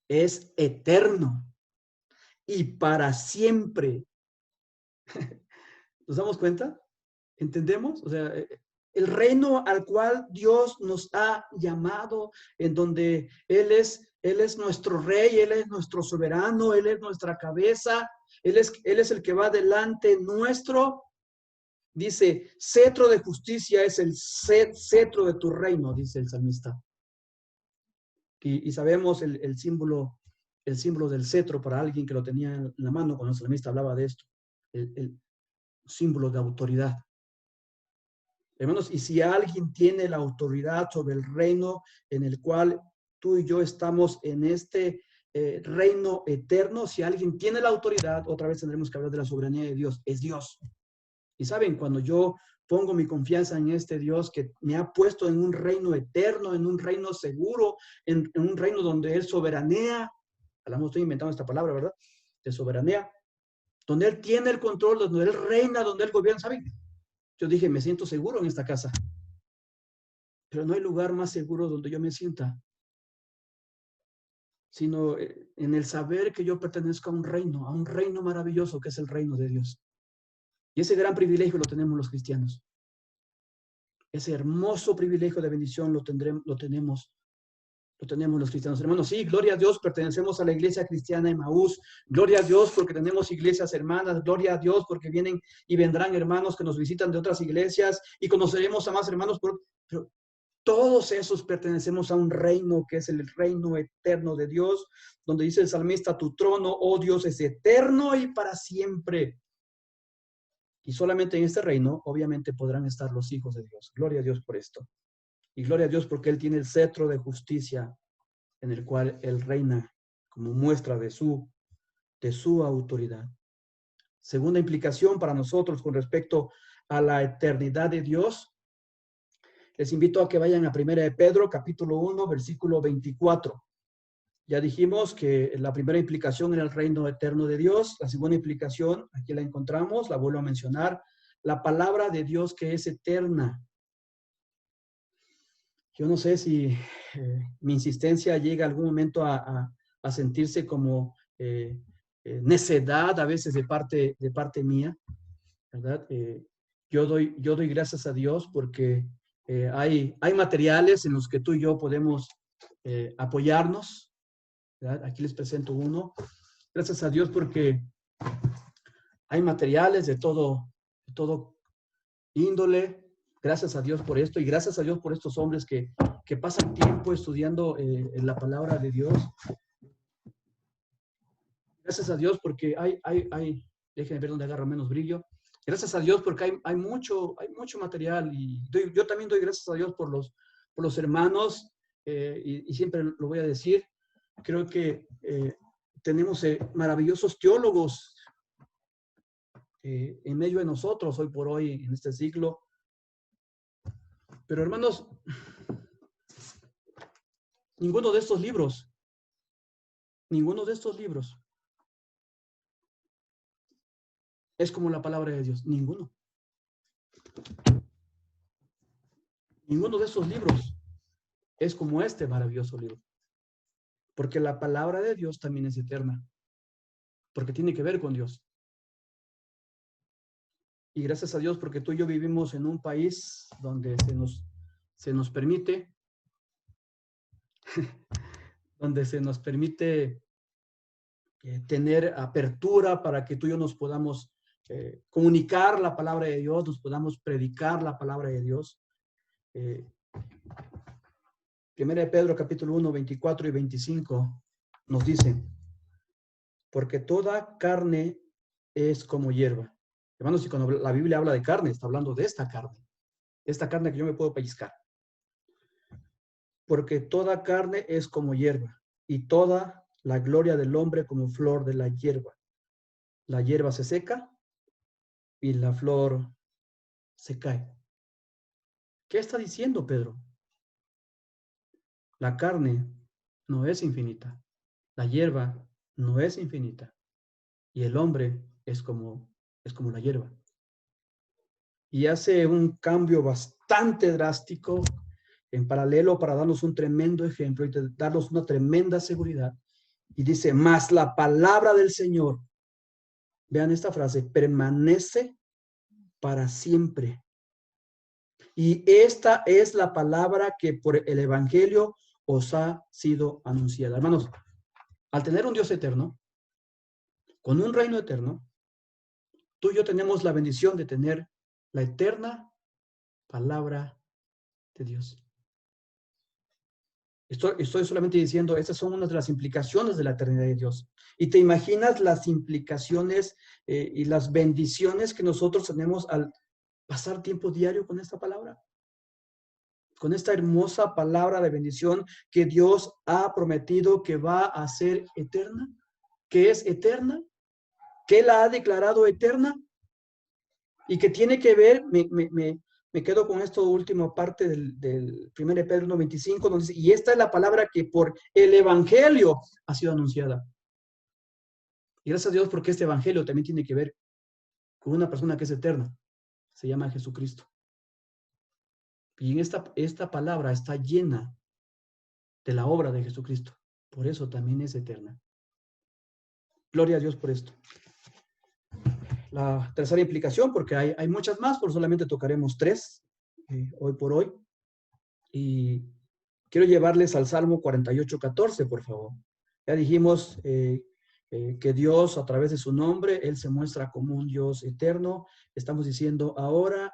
es eterno y para siempre. ¿Nos damos cuenta? ¿Entendemos? O sea, el reino al cual Dios nos ha llamado, en donde Él es nuestro rey, Él es nuestro soberano, Él es nuestra cabeza, Él es el que va delante nuestro. Dice, cetro de justicia es el cetro de tu reino, dice el salmista. Y sabemos el símbolo del cetro para alguien que lo tenía en la mano cuando el salmista hablaba de esto. El símbolo de autoridad. Hermanos, y si alguien tiene la autoridad sobre el reino en el cual tú y yo estamos en este reino eterno, si alguien tiene la autoridad, otra vez tendremos que hablar de la soberanía de Dios, es Dios. Y saben, cuando yo pongo mi confianza en este Dios que me ha puesto en un reino eterno, en un reino seguro, en un reino donde Él soberanea, estoy inventando esta palabra, ¿verdad? De soberanía, donde Él tiene el control, donde Él reina, donde Él gobierna, ¿saben? Yo dije, me siento seguro en esta casa. Pero no hay lugar más seguro donde yo me sienta, sino en el saber que yo pertenezco a un reino maravilloso que es el reino de Dios. Y ese gran privilegio lo tenemos los cristianos. Ese hermoso privilegio de bendición lo tenemos los cristianos. Hermanos, sí, gloria a Dios, pertenecemos a la iglesia cristiana Emaús. Gloria a Dios porque tenemos iglesias hermanas. Gloria a Dios porque vienen y vendrán hermanos que nos visitan de otras iglesias y conoceremos a más hermanos. Pero todos esos pertenecemos a un reino que es el reino eterno de Dios, donde dice el salmista, tu trono, oh Dios, es eterno y para siempre. Y solamente en este reino, obviamente, podrán estar los hijos de Dios. Gloria a Dios por esto. Y gloria a Dios porque Él tiene el cetro de justicia en el cual Él reina como muestra de su autoridad. Segunda implicación para nosotros con respecto a la eternidad de Dios. Les invito a que vayan a 1 de Pedro, capítulo 1, versículo 24. Ya dijimos que la primera implicación era el reino eterno de Dios. La segunda implicación, aquí la encontramos, la vuelvo a mencionar, la palabra de Dios que es eterna. Yo no sé si mi insistencia llega algún momento a sentirse como necedad a veces de parte mía, ¿verdad? Yo doy gracias a Dios porque hay materiales en los que tú y yo podemos apoyarnos, ¿verdad? Aquí les presento uno. Gracias a Dios porque hay materiales de todo índole. Gracias a Dios por esto y gracias a Dios por estos hombres que pasan tiempo estudiando en la palabra de Dios. Gracias a Dios porque déjenme ver dónde agarra menos brillo. Gracias a Dios porque hay mucho material y yo también doy gracias a Dios por los hermanos y siempre lo voy a decir. Creo que tenemos maravillosos teólogos en medio de nosotros hoy por hoy en este siglo. Pero hermanos, ninguno de estos libros es como la palabra de Dios. Ninguno. Ninguno de esos libros es como este maravilloso libro. Porque la palabra de Dios también es eterna. Porque tiene que ver con Dios. Y gracias a Dios porque tú y yo vivimos en un país donde se nos permite tener apertura para que tú y yo nos podamos comunicar la palabra de Dios, nos podamos predicar la palabra de Dios. Primera de Pedro, capítulo 1, 24 y 25, nos dice, porque toda carne es como hierba. Hermanos, y cuando la Biblia habla de carne, está hablando de esta carne que yo me puedo pellizcar. Porque toda carne es como hierba, y toda la gloria del hombre como flor de la hierba. La hierba se seca y la flor se cae. ¿Qué está diciendo Pedro? La carne no es infinita, la hierba no es infinita, y el hombre es como la hierba. Y hace un cambio bastante drástico en paralelo para darnos un tremendo ejemplo y darnos una tremenda seguridad. Y dice, más la palabra del Señor, vean esta frase, permanece para siempre. Y esta es la palabra que por el Evangelio os ha sido anunciada. Hermanos, al tener un Dios eterno, con un reino eterno, tú y yo tenemos la bendición de tener la eterna palabra de Dios. Estoy solamente diciendo, estas son unas de las implicaciones de la eternidad de Dios. Y te imaginas las implicaciones y las bendiciones que nosotros tenemos al pasar tiempo diario con esta palabra. Con esta hermosa palabra de bendición que Dios ha prometido que va a ser eterna, que es eterna, que la ha declarado eterna y que tiene que ver, me quedo con esta última parte del 1 Pedro 1:25, donde dice, y esta es la palabra que por el Evangelio ha sido anunciada. Y gracias a Dios porque este Evangelio también tiene que ver con una persona que es eterna. Se llama Jesucristo. Y en esta palabra está llena de la obra de Jesucristo. Por eso también es eterna. Gloria a Dios por esto. La tercera implicación, porque hay muchas más, pero solamente tocaremos 3 hoy por hoy. Y quiero llevarles al Salmo 48:14, por favor. Ya dijimos que Dios, a través de su nombre, Él se muestra como un Dios eterno. Estamos diciendo ahora,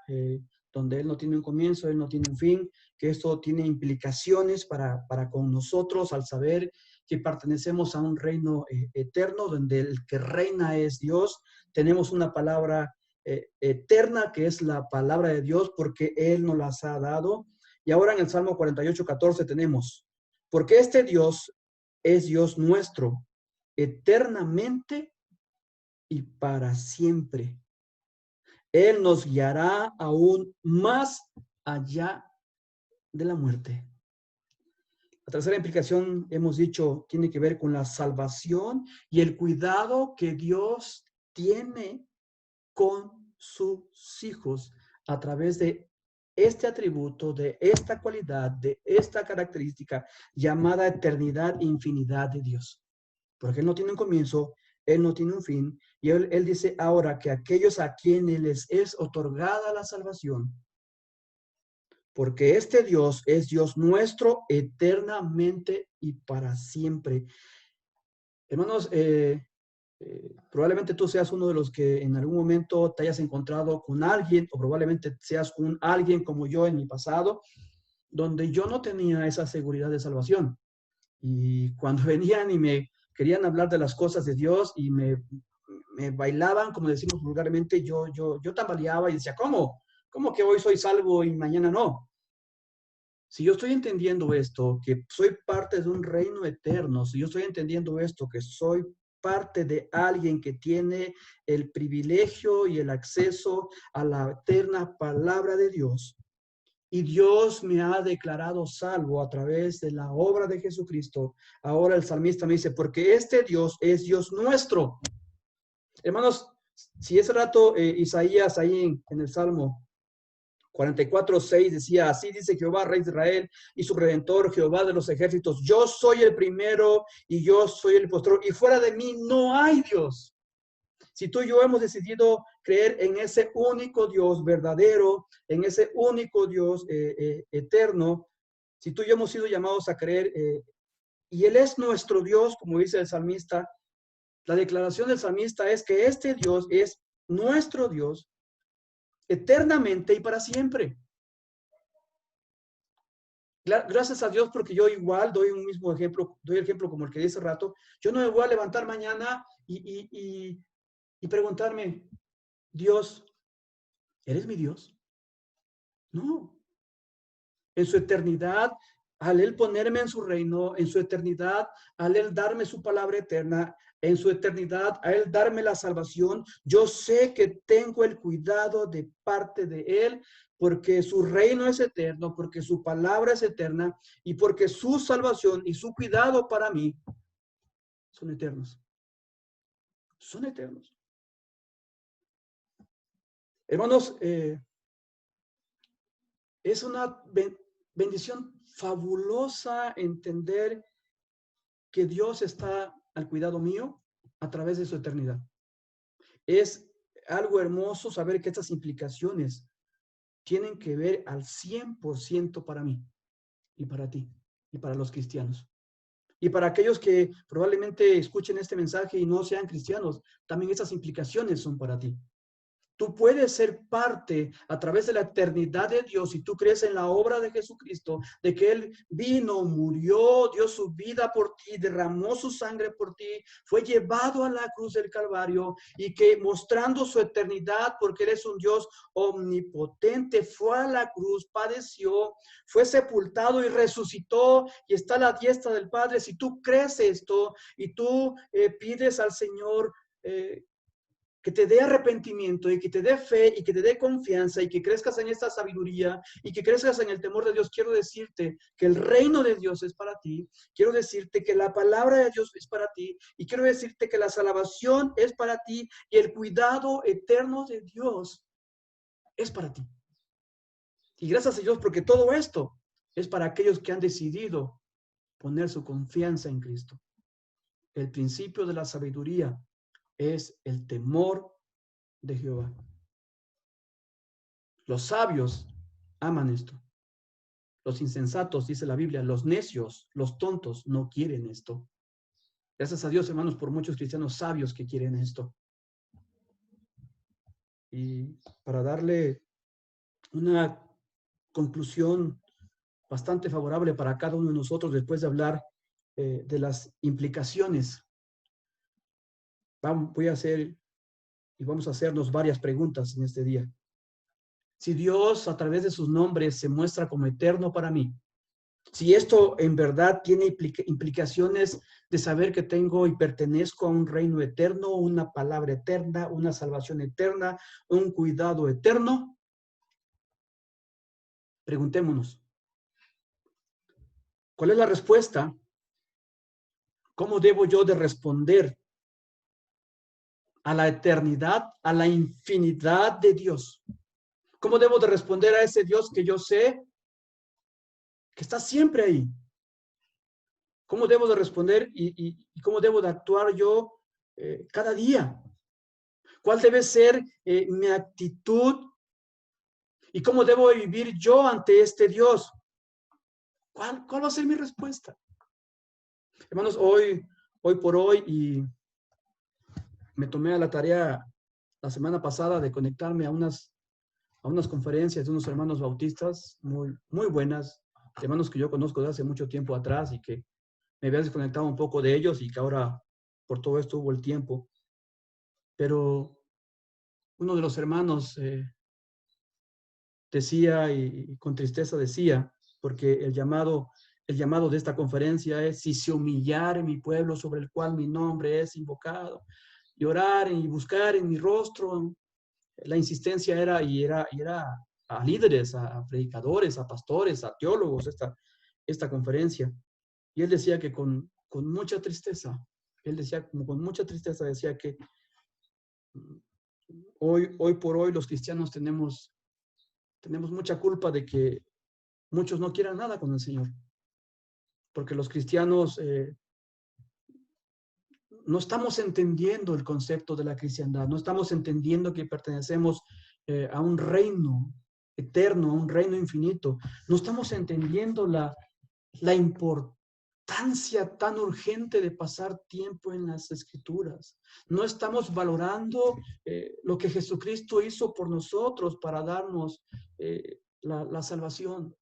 donde Él no tiene un comienzo, Él no tiene un fin, que esto tiene implicaciones para con nosotros al saber que pertenecemos a un reino eterno, donde el que reina es Dios. Tenemos una palabra eterna, que es la palabra de Dios, porque Él nos las ha dado. Y ahora en el Salmo 48:14 tenemos, porque este Dios es Dios nuestro, eternamente y para siempre. Él nos guiará aún más allá de la muerte. La tercera implicación, hemos dicho, tiene que ver con la salvación y el cuidado que Dios tiene con sus hijos a través de este atributo, de esta cualidad, de esta característica llamada eternidad e infinidad de Dios. Porque Él no tiene un comienzo, Él no tiene un fin. Y Él dice ahora que aquellos a quienes les es otorgada la salvación, porque este Dios es Dios nuestro eternamente y para siempre. Hermanos, probablemente tú seas uno de los que en algún momento te hayas encontrado con alguien, o probablemente seas un alguien como yo en mi pasado, donde yo no tenía esa seguridad de salvación. Y cuando venían y me querían hablar de las cosas de Dios y me bailaban, como decimos vulgarmente, yo tambaleaba y decía, ¿cómo? ¿Cómo que hoy soy salvo y mañana no? Si yo estoy entendiendo esto, que soy parte de un reino eterno, si yo estoy entendiendo esto, que soy parte de alguien que tiene el privilegio y el acceso a la eterna palabra de Dios, y Dios me ha declarado salvo a través de la obra de Jesucristo, ahora el salmista me dice, porque este Dios es Dios nuestro. Hermanos, si ese rato Isaías ahí en el Salmo 44:6 decía, así dice Jehová, Rey de Israel y su Redentor, Jehová de los ejércitos, yo soy el primero y yo soy el posterior, y fuera de mí no hay Dios. Si tú y yo hemos decidido creer en ese único Dios verdadero, en ese único Dios eterno, si tú y yo hemos sido llamados a creer, y Él es nuestro Dios, como dice el salmista, la declaración del salmista es que este Dios es nuestro Dios eternamente y para siempre. Gracias a Dios porque yo igual doy un mismo ejemplo, doy el ejemplo como el que di hace rato. Yo no me voy a levantar mañana y preguntarme, Dios, ¿eres mi Dios? No. En su eternidad, al Él ponerme en su reino, en su eternidad, al Él darme su palabra eterna, en su eternidad, a Él darme la salvación, yo sé que tengo el cuidado de parte de Él, porque su reino es eterno, porque su palabra es eterna y porque su salvación y su cuidado para mí son eternos. Son eternos. Hermanos, es una bendición fabulosa entender que Dios está al cuidado mío a través de su eternidad. Es algo hermoso saber que estas implicaciones tienen que ver al 100% para mí y para ti y para los cristianos. Y para aquellos que probablemente escuchen este mensaje y no sean cristianos, también esas implicaciones son para ti. Tú puedes ser parte a través de la eternidad de Dios si tú crees en la obra de Jesucristo, de que Él vino, murió, dio su vida por ti, derramó su sangre por ti, fue llevado a la cruz del Calvario y que mostrando su eternidad, porque Él es un Dios omnipotente, fue a la cruz, padeció, fue sepultado y resucitó y está a la diestra del Padre. Si tú crees esto y tú pides al Señor que te dé arrepentimiento y que te dé fe y que te dé confianza y que crezcas en esta sabiduría y que crezcas en el temor de Dios, quiero decirte que el reino de Dios es para ti, quiero decirte que la palabra de Dios es para ti y quiero decirte que la salvación es para ti y el cuidado eterno de Dios es para ti. Y gracias a Dios porque todo esto es para aquellos que han decidido poner su confianza en Cristo. El principio de la sabiduría es el temor de Jehová. Los sabios aman esto. Los insensatos, dice la Biblia, los necios, los tontos no quieren esto. Gracias a Dios, hermanos, por muchos cristianos sabios que quieren esto. Y para darle una conclusión bastante favorable para cada uno de nosotros, después de hablar de las implicaciones, voy a hacer y vamos a hacernos varias preguntas en este día. Si Dios a través de sus nombres se muestra como eterno para mí, si esto en verdad tiene implicaciones de saber que tengo y pertenezco a un reino eterno, una palabra eterna, una salvación eterna, un cuidado eterno, preguntémonos, ¿cuál es la respuesta? ¿Cómo debo yo de responder a la eternidad, a la infinidad de Dios? ¿Cómo debo de responder a ese Dios que yo sé que está siempre ahí? ¿Cómo debo de responder y cómo debo de actuar yo cada día? ¿Cuál debe ser mi actitud y cómo debo vivir yo ante este Dios? ¿Cuál va a ser mi respuesta? Hermanos, hoy por hoy, y me tomé a la tarea la semana pasada de conectarme a unas conferencias de unos hermanos bautistas muy buenas, hermanos que yo conozco de hace mucho tiempo atrás y que me había desconectado un poco de ellos y que ahora por todo esto hubo el tiempo. Pero uno de los hermanos decía y con tristeza decía, porque el llamado de esta conferencia es: si se humillare mi pueblo sobre el cual mi nombre es invocado, y orar y buscar en mi rostro. La insistencia era a líderes, a predicadores, a pastores, a teólogos, esta conferencia. Y él decía que con mucha tristeza, él decía como con mucha tristeza, decía que hoy por hoy los cristianos tenemos mucha culpa de que muchos no quieran nada con el Señor, porque los cristianos no estamos entendiendo el concepto de la cristiandad, no estamos entendiendo que pertenecemos a un reino eterno, a un reino infinito, no estamos entendiendo la importancia tan urgente de pasar tiempo en las Escrituras, no estamos valorando lo que Jesucristo hizo por nosotros para darnos la salvación.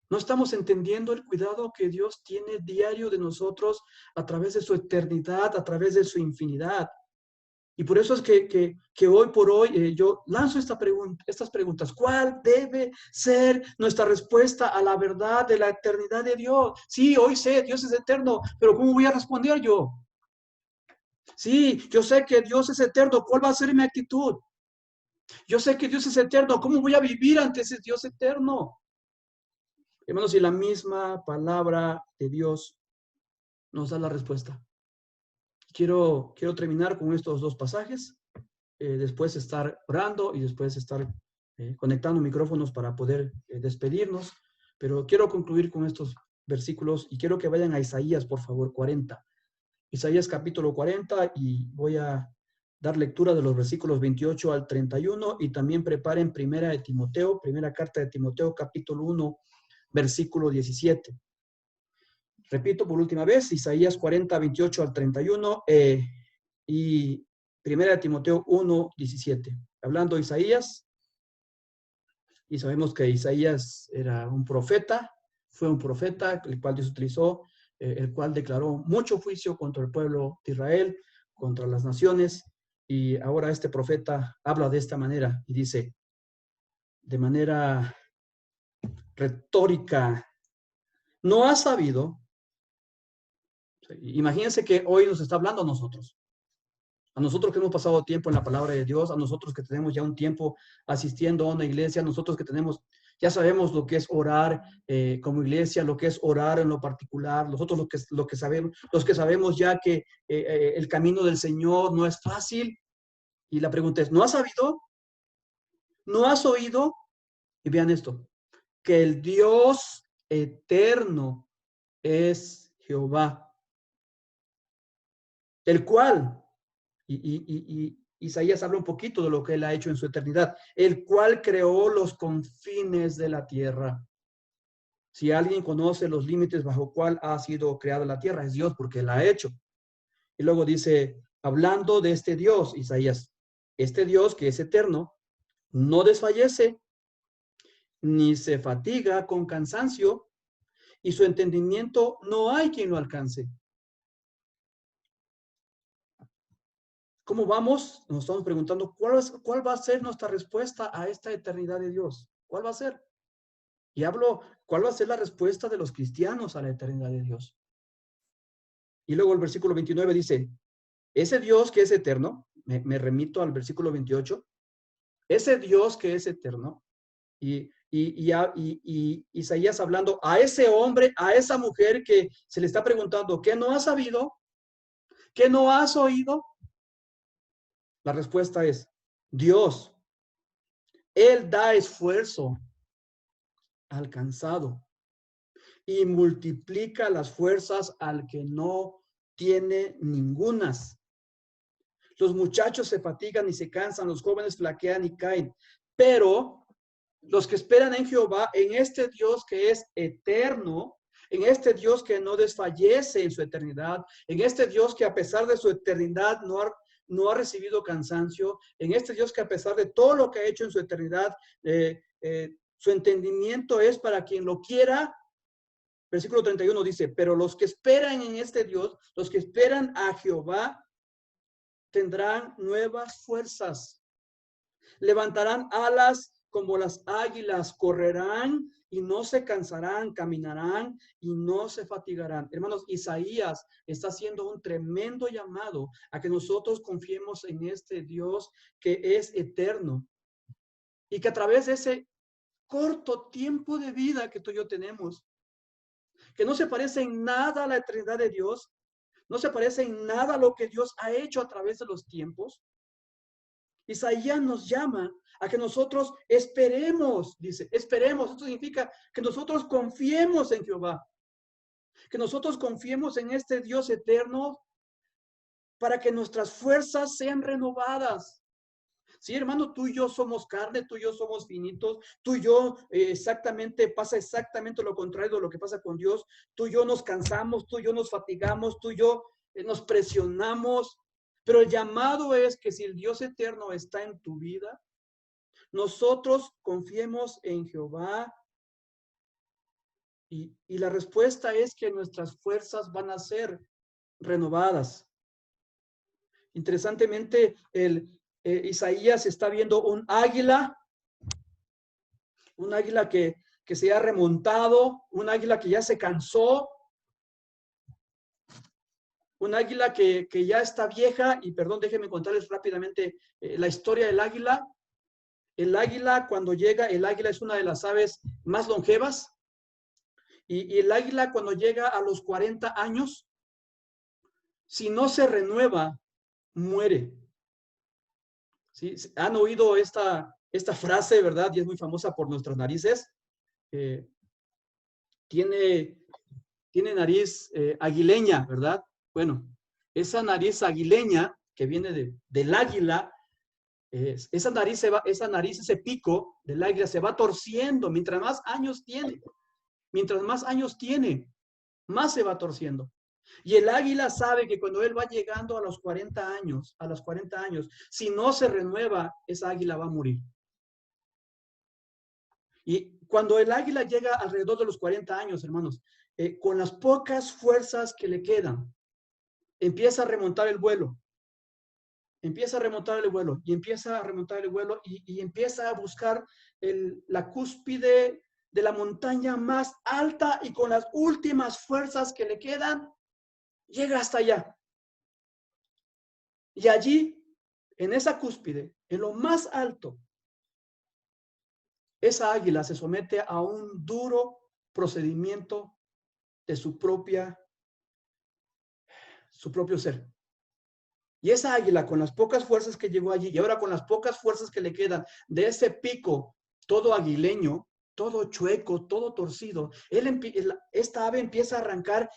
No estamos entendiendo el cuidado que Dios tiene diario de nosotros a través de su eternidad, a través de su infinidad. Y por eso es que hoy por hoy yo lanzo estas preguntas. ¿Cuál debe ser nuestra respuesta a la verdad de la eternidad de Dios? Sí, hoy sé, Dios es eterno, pero ¿cómo voy a responder yo? Sí, yo sé que Dios es eterno, ¿cuál va a ser mi actitud? Yo sé que Dios es eterno, ¿cómo voy a vivir ante ese Dios eterno? Hermanos, si la misma palabra de Dios nos da la respuesta. Quiero terminar con estos dos pasajes, después estar orando y después estar conectando micrófonos para poder despedirnos, pero quiero concluir con estos versículos y quiero que vayan a Isaías, por favor, 40. Isaías capítulo 40, y voy a dar lectura de los versículos 28 al 31 y también preparen primera carta de Timoteo capítulo 1, versículo 17. Repito por última vez, Isaías 40, 28 al 31 y 1 Timoteo 1, 17. Hablando de Isaías, y sabemos que Isaías era un profeta, fue un profeta, el cual Dios utilizó, el cual declaró mucho juicio contra el pueblo de Israel, contra las naciones, y ahora este profeta habla de esta manera y dice, de manera retórica, ¿no has sabido? Imagínense que hoy nos está hablando a nosotros que hemos pasado tiempo en la palabra de Dios, a nosotros que tenemos ya un tiempo asistiendo a una iglesia, a nosotros que ya sabemos lo que es orar como iglesia, lo que es orar en lo particular, nosotros los que sabemos ya que el camino del Señor no es fácil. Y la pregunta es, ¿no has sabido? ¿No has oído? Y vean esto, que el Dios eterno es Jehová, el cual y Isaías habla un poquito de lo que él ha hecho en su eternidad, el cual creó los confines de la tierra. Si alguien conoce los límites bajo cuál ha sido creada la tierra, es Dios, porque él la ha hecho. Y luego dice, hablando de este Dios, Isaías, este Dios que es eterno, no desfallece, ni se fatiga con cansancio, y su entendimiento no hay quien lo alcance. ¿Cómo vamos? Nos estamos preguntando cuál va a ser nuestra respuesta a esta eternidad de Dios. ¿Cuál va a ser? Y hablo, ¿cuál va a ser la respuesta de los cristianos a la eternidad de Dios? Y luego el versículo 29 dice, ese Dios que es eterno, me remito al versículo 28, ese Dios que es eterno, y Isaías hablando a ese hombre, a esa mujer que se le está preguntando, ¿qué no has sabido? ¿Qué no has oído? La respuesta es, Dios Él da esfuerzo al cansado y multiplica las fuerzas al que no tiene ningunas. Los muchachos se fatigan y se cansan, los jóvenes flaquean y caen, pero los que esperan en Jehová, en este Dios que es eterno, en este Dios que no desfallece en su eternidad, en este Dios que a pesar de su eternidad no ha recibido cansancio, en este Dios que a pesar de todo lo que ha hecho en su eternidad, su entendimiento es para quien lo quiera. Versículo 31 dice, pero los que esperan en este Dios, los que esperan a Jehová, tendrán nuevas fuerzas, levantarán alas como las águilas, correrán y no se cansarán, caminarán y no se fatigarán. Hermanos, Isaías está haciendo un tremendo llamado a que nosotros confiemos en este Dios que es eterno y que a través de ese corto tiempo de vida que tú y yo tenemos, que no se parece en nada a la eternidad de Dios, no se parece en nada a lo que Dios ha hecho a través de los tiempos. Isaías nos llama a que nosotros esperemos, dice, esperemos. Esto significa que nosotros confiemos en Jehová, que nosotros confiemos en este Dios eterno para que nuestras fuerzas sean renovadas. Sí, hermano, tú y yo somos carne, tú y yo somos finitos, tú y yo pasa exactamente lo contrario de lo que pasa con Dios. Tú y yo nos cansamos, tú y yo nos fatigamos, tú y yo nos presionamos. Pero el llamado es que si el Dios eterno está en tu vida, nosotros confiemos en Jehová. Y la respuesta es que nuestras fuerzas van a ser renovadas. Interesantemente, Isaías está viendo un águila que se ha remontado, un águila que ya se cansó, un águila que ya está vieja. Y perdón, déjenme contarles rápidamente la historia del águila. El águila, cuando llega, el águila es una de las aves más longevas. Y el águila, cuando llega a los 40 años, si no se renueva, muere. ¿Sí? ¿Han oído esta frase, verdad? Y es muy famosa por nuestras narices. Tiene nariz aguileña, ¿verdad? Bueno, esa nariz aguileña que viene del águila, esa nariz, ese pico del águila se va torciendo mientras más años tiene. Mientras más años tiene, más se va torciendo. Y el águila sabe que cuando él va llegando a los 40 años, si no se renueva, esa águila va a morir. Y cuando el águila llega alrededor de los 40 años, hermanos, con las pocas fuerzas que le quedan, empieza a remontar el vuelo. Empieza a remontar el vuelo y empieza a remontar el vuelo y empieza a buscar la cúspide de la montaña más alta, y con las últimas fuerzas que le quedan, llega hasta allá. Y allí, en esa cúspide, en lo más alto, esa águila se somete a un duro procedimiento de su propio ser. Y esa águila, con las pocas fuerzas que llegó allí, y ahora con las pocas fuerzas que le quedan de ese pico todo aguileño, todo chueco, todo torcido, esta ave empieza a arrancar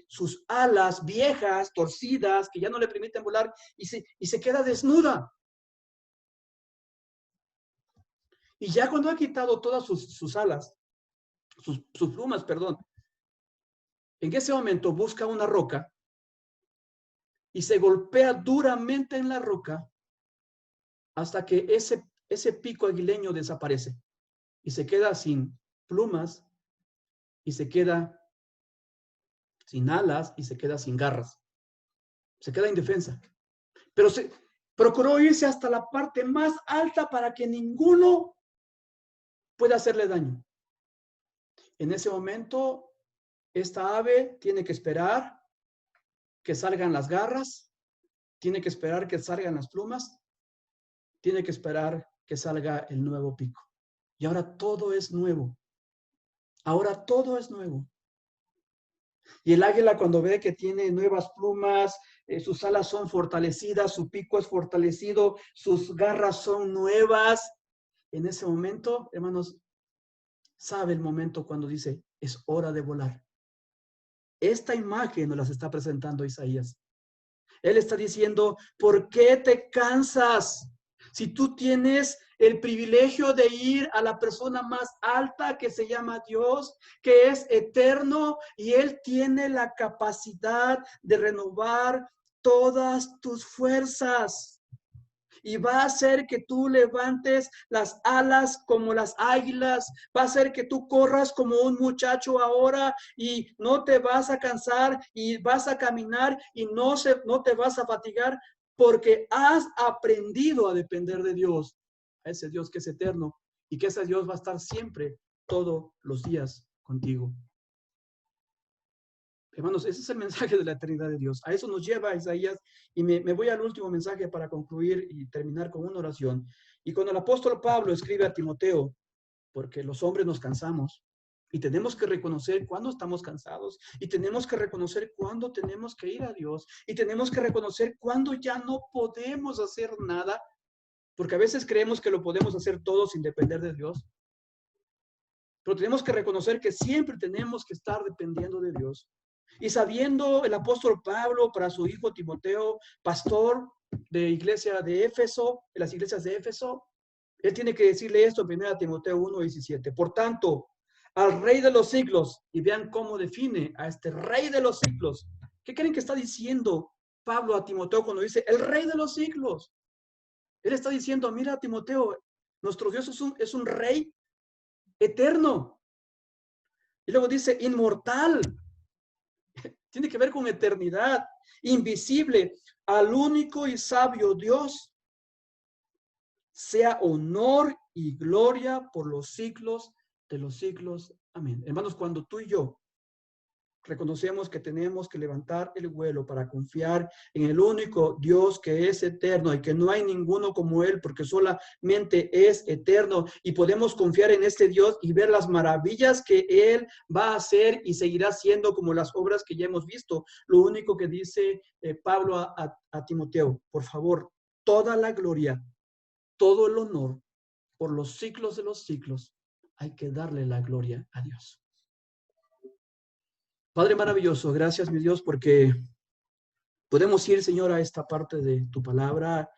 sus alas viejas, torcidas, que ya no le permiten volar, y se queda desnuda. Y ya cuando ha quitado todas sus alas, sus plumas, perdón, en ese momento busca una roca y se golpea duramente en la roca hasta que ese pico aguileño desaparece y se queda sin plumas y se queda sin alas y se queda sin garras. Se queda indefensa. Pero se procuró irse hasta la parte más alta para que ninguno pueda hacerle daño. En ese momento, esta ave tiene que esperar que salgan las garras, tiene que esperar que salgan las plumas, tiene que esperar que salga el nuevo pico. Y ahora todo es nuevo. Ahora todo es nuevo. Y el águila, cuando ve que tiene nuevas plumas, sus alas son fortalecidas, su pico es fortalecido, sus garras son nuevas, en ese momento, hermanos, sabe el momento cuando dice, es hora de volar. Esta imagen nos las está presentando Isaías. Él está diciendo, ¿por qué te cansas? Si tú tienes el privilegio de ir a la persona más alta que se llama Dios, que es eterno, y Él tiene la capacidad de renovar todas tus fuerzas. Y va a hacer que tú levantes las alas como las águilas, va a hacer que tú corras como un muchacho ahora y no te vas a cansar y vas a caminar y no te vas a fatigar porque has aprendido a depender de Dios, a ese Dios que es eterno y que ese Dios va a estar siempre, todos los días contigo. Hermanos, ese es el mensaje de la eternidad de Dios. A eso nos lleva Isaías. Y me voy al último mensaje para concluir y terminar con una oración. Y cuando el apóstol Pablo escribe a Timoteo, porque los hombres nos cansamos y tenemos que reconocer cuándo estamos cansados y tenemos que reconocer cuándo tenemos que ir a Dios y tenemos que reconocer cuándo ya no podemos hacer nada, porque a veces creemos que lo podemos hacer todo sin depender de Dios. Pero tenemos que reconocer que siempre tenemos que estar dependiendo de Dios. Y sabiendo el apóstol Pablo para su hijo Timoteo, pastor de iglesia de Éfeso, de las iglesias de Éfeso, él tiene que decirle esto en 1 Timoteo 1:17. Por tanto, al Rey de los siglos, y vean cómo define a este Rey de los siglos. ¿Qué creen que está diciendo Pablo a Timoteo cuando dice el Rey de los siglos? Él está diciendo, mira Timoteo, nuestro Dios es un Rey eterno. Y luego dice inmortal. Tiene que ver con eternidad, invisible, al único y sabio Dios. Sea honor y gloria por los siglos de los siglos. Amén. Hermanos, cuando tú y yo reconocemos que tenemos que levantar el vuelo para confiar en el único Dios que es eterno y que no hay ninguno como Él, porque solamente es eterno, y podemos confiar en este Dios y ver las maravillas que Él va a hacer y seguirá haciendo, como las obras que ya hemos visto. Lo único que dice Pablo a Timoteo, por favor, toda la gloria, todo el honor por los siglos de los siglos, hay que darle la gloria a Dios. Padre maravilloso, gracias mi Dios porque podemos ir, Señor, a esta parte de tu palabra.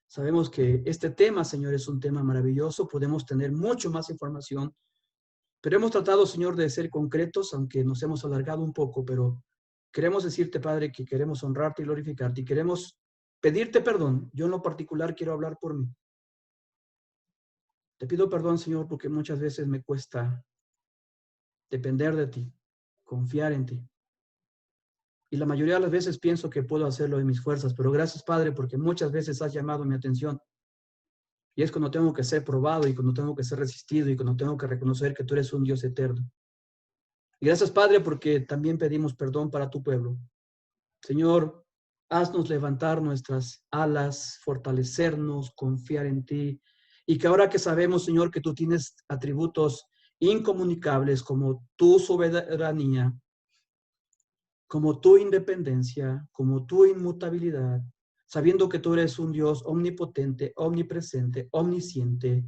Sabemos que este tema, Señor, es un tema maravilloso. Podemos tener mucho más información, pero hemos tratado, Señor, de ser concretos, aunque nos hemos alargado un poco, pero queremos decirte, Padre, que queremos honrarte y glorificarte y queremos pedirte perdón. Yo en lo particular quiero hablar por mí. Te pido perdón, Señor, porque muchas veces me cuesta depender de ti, confiar en ti. Y la mayoría de las veces pienso que puedo hacerlo de mis fuerzas, pero gracias, Padre, porque muchas veces has llamado mi atención. Y es cuando tengo que ser probado y cuando tengo que ser resistido y cuando tengo que reconocer que tú eres un Dios eterno. Y gracias, Padre, porque también pedimos perdón para tu pueblo. Señor, haznos levantar nuestras alas, fortalecernos, confiar en ti. Y que ahora que sabemos, Señor, que tú tienes atributos incomunicables como tu soberanía, como tu independencia, como tu inmutabilidad, sabiendo que tú eres un Dios omnipotente, omnipresente, omnisciente,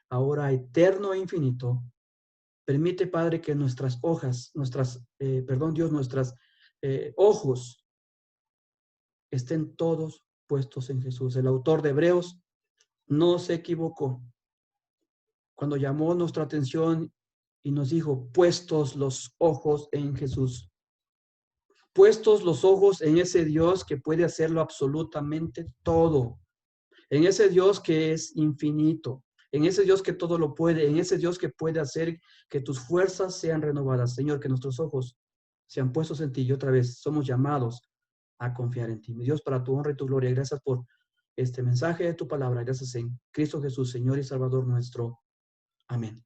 ahora eterno e infinito. Permite, Padre, que nuestras hojas, Dios, nuestros ojos estén todos puestos en Jesús. El autor de Hebreos no se equivocó cuando llamó nuestra atención y nos dijo, puestos los ojos en Jesús. Puestos los ojos en ese Dios que puede hacerlo absolutamente todo, en ese Dios que es infinito, en ese Dios que todo lo puede, en ese Dios que puede hacer que tus fuerzas sean renovadas. Señor, que nuestros ojos sean puestos en ti y otra vez somos llamados a confiar en ti. Mi Dios, para tu honra y tu gloria, gracias por este mensaje de tu palabra. Gracias en Cristo Jesús, Señor y Salvador nuestro. Amén.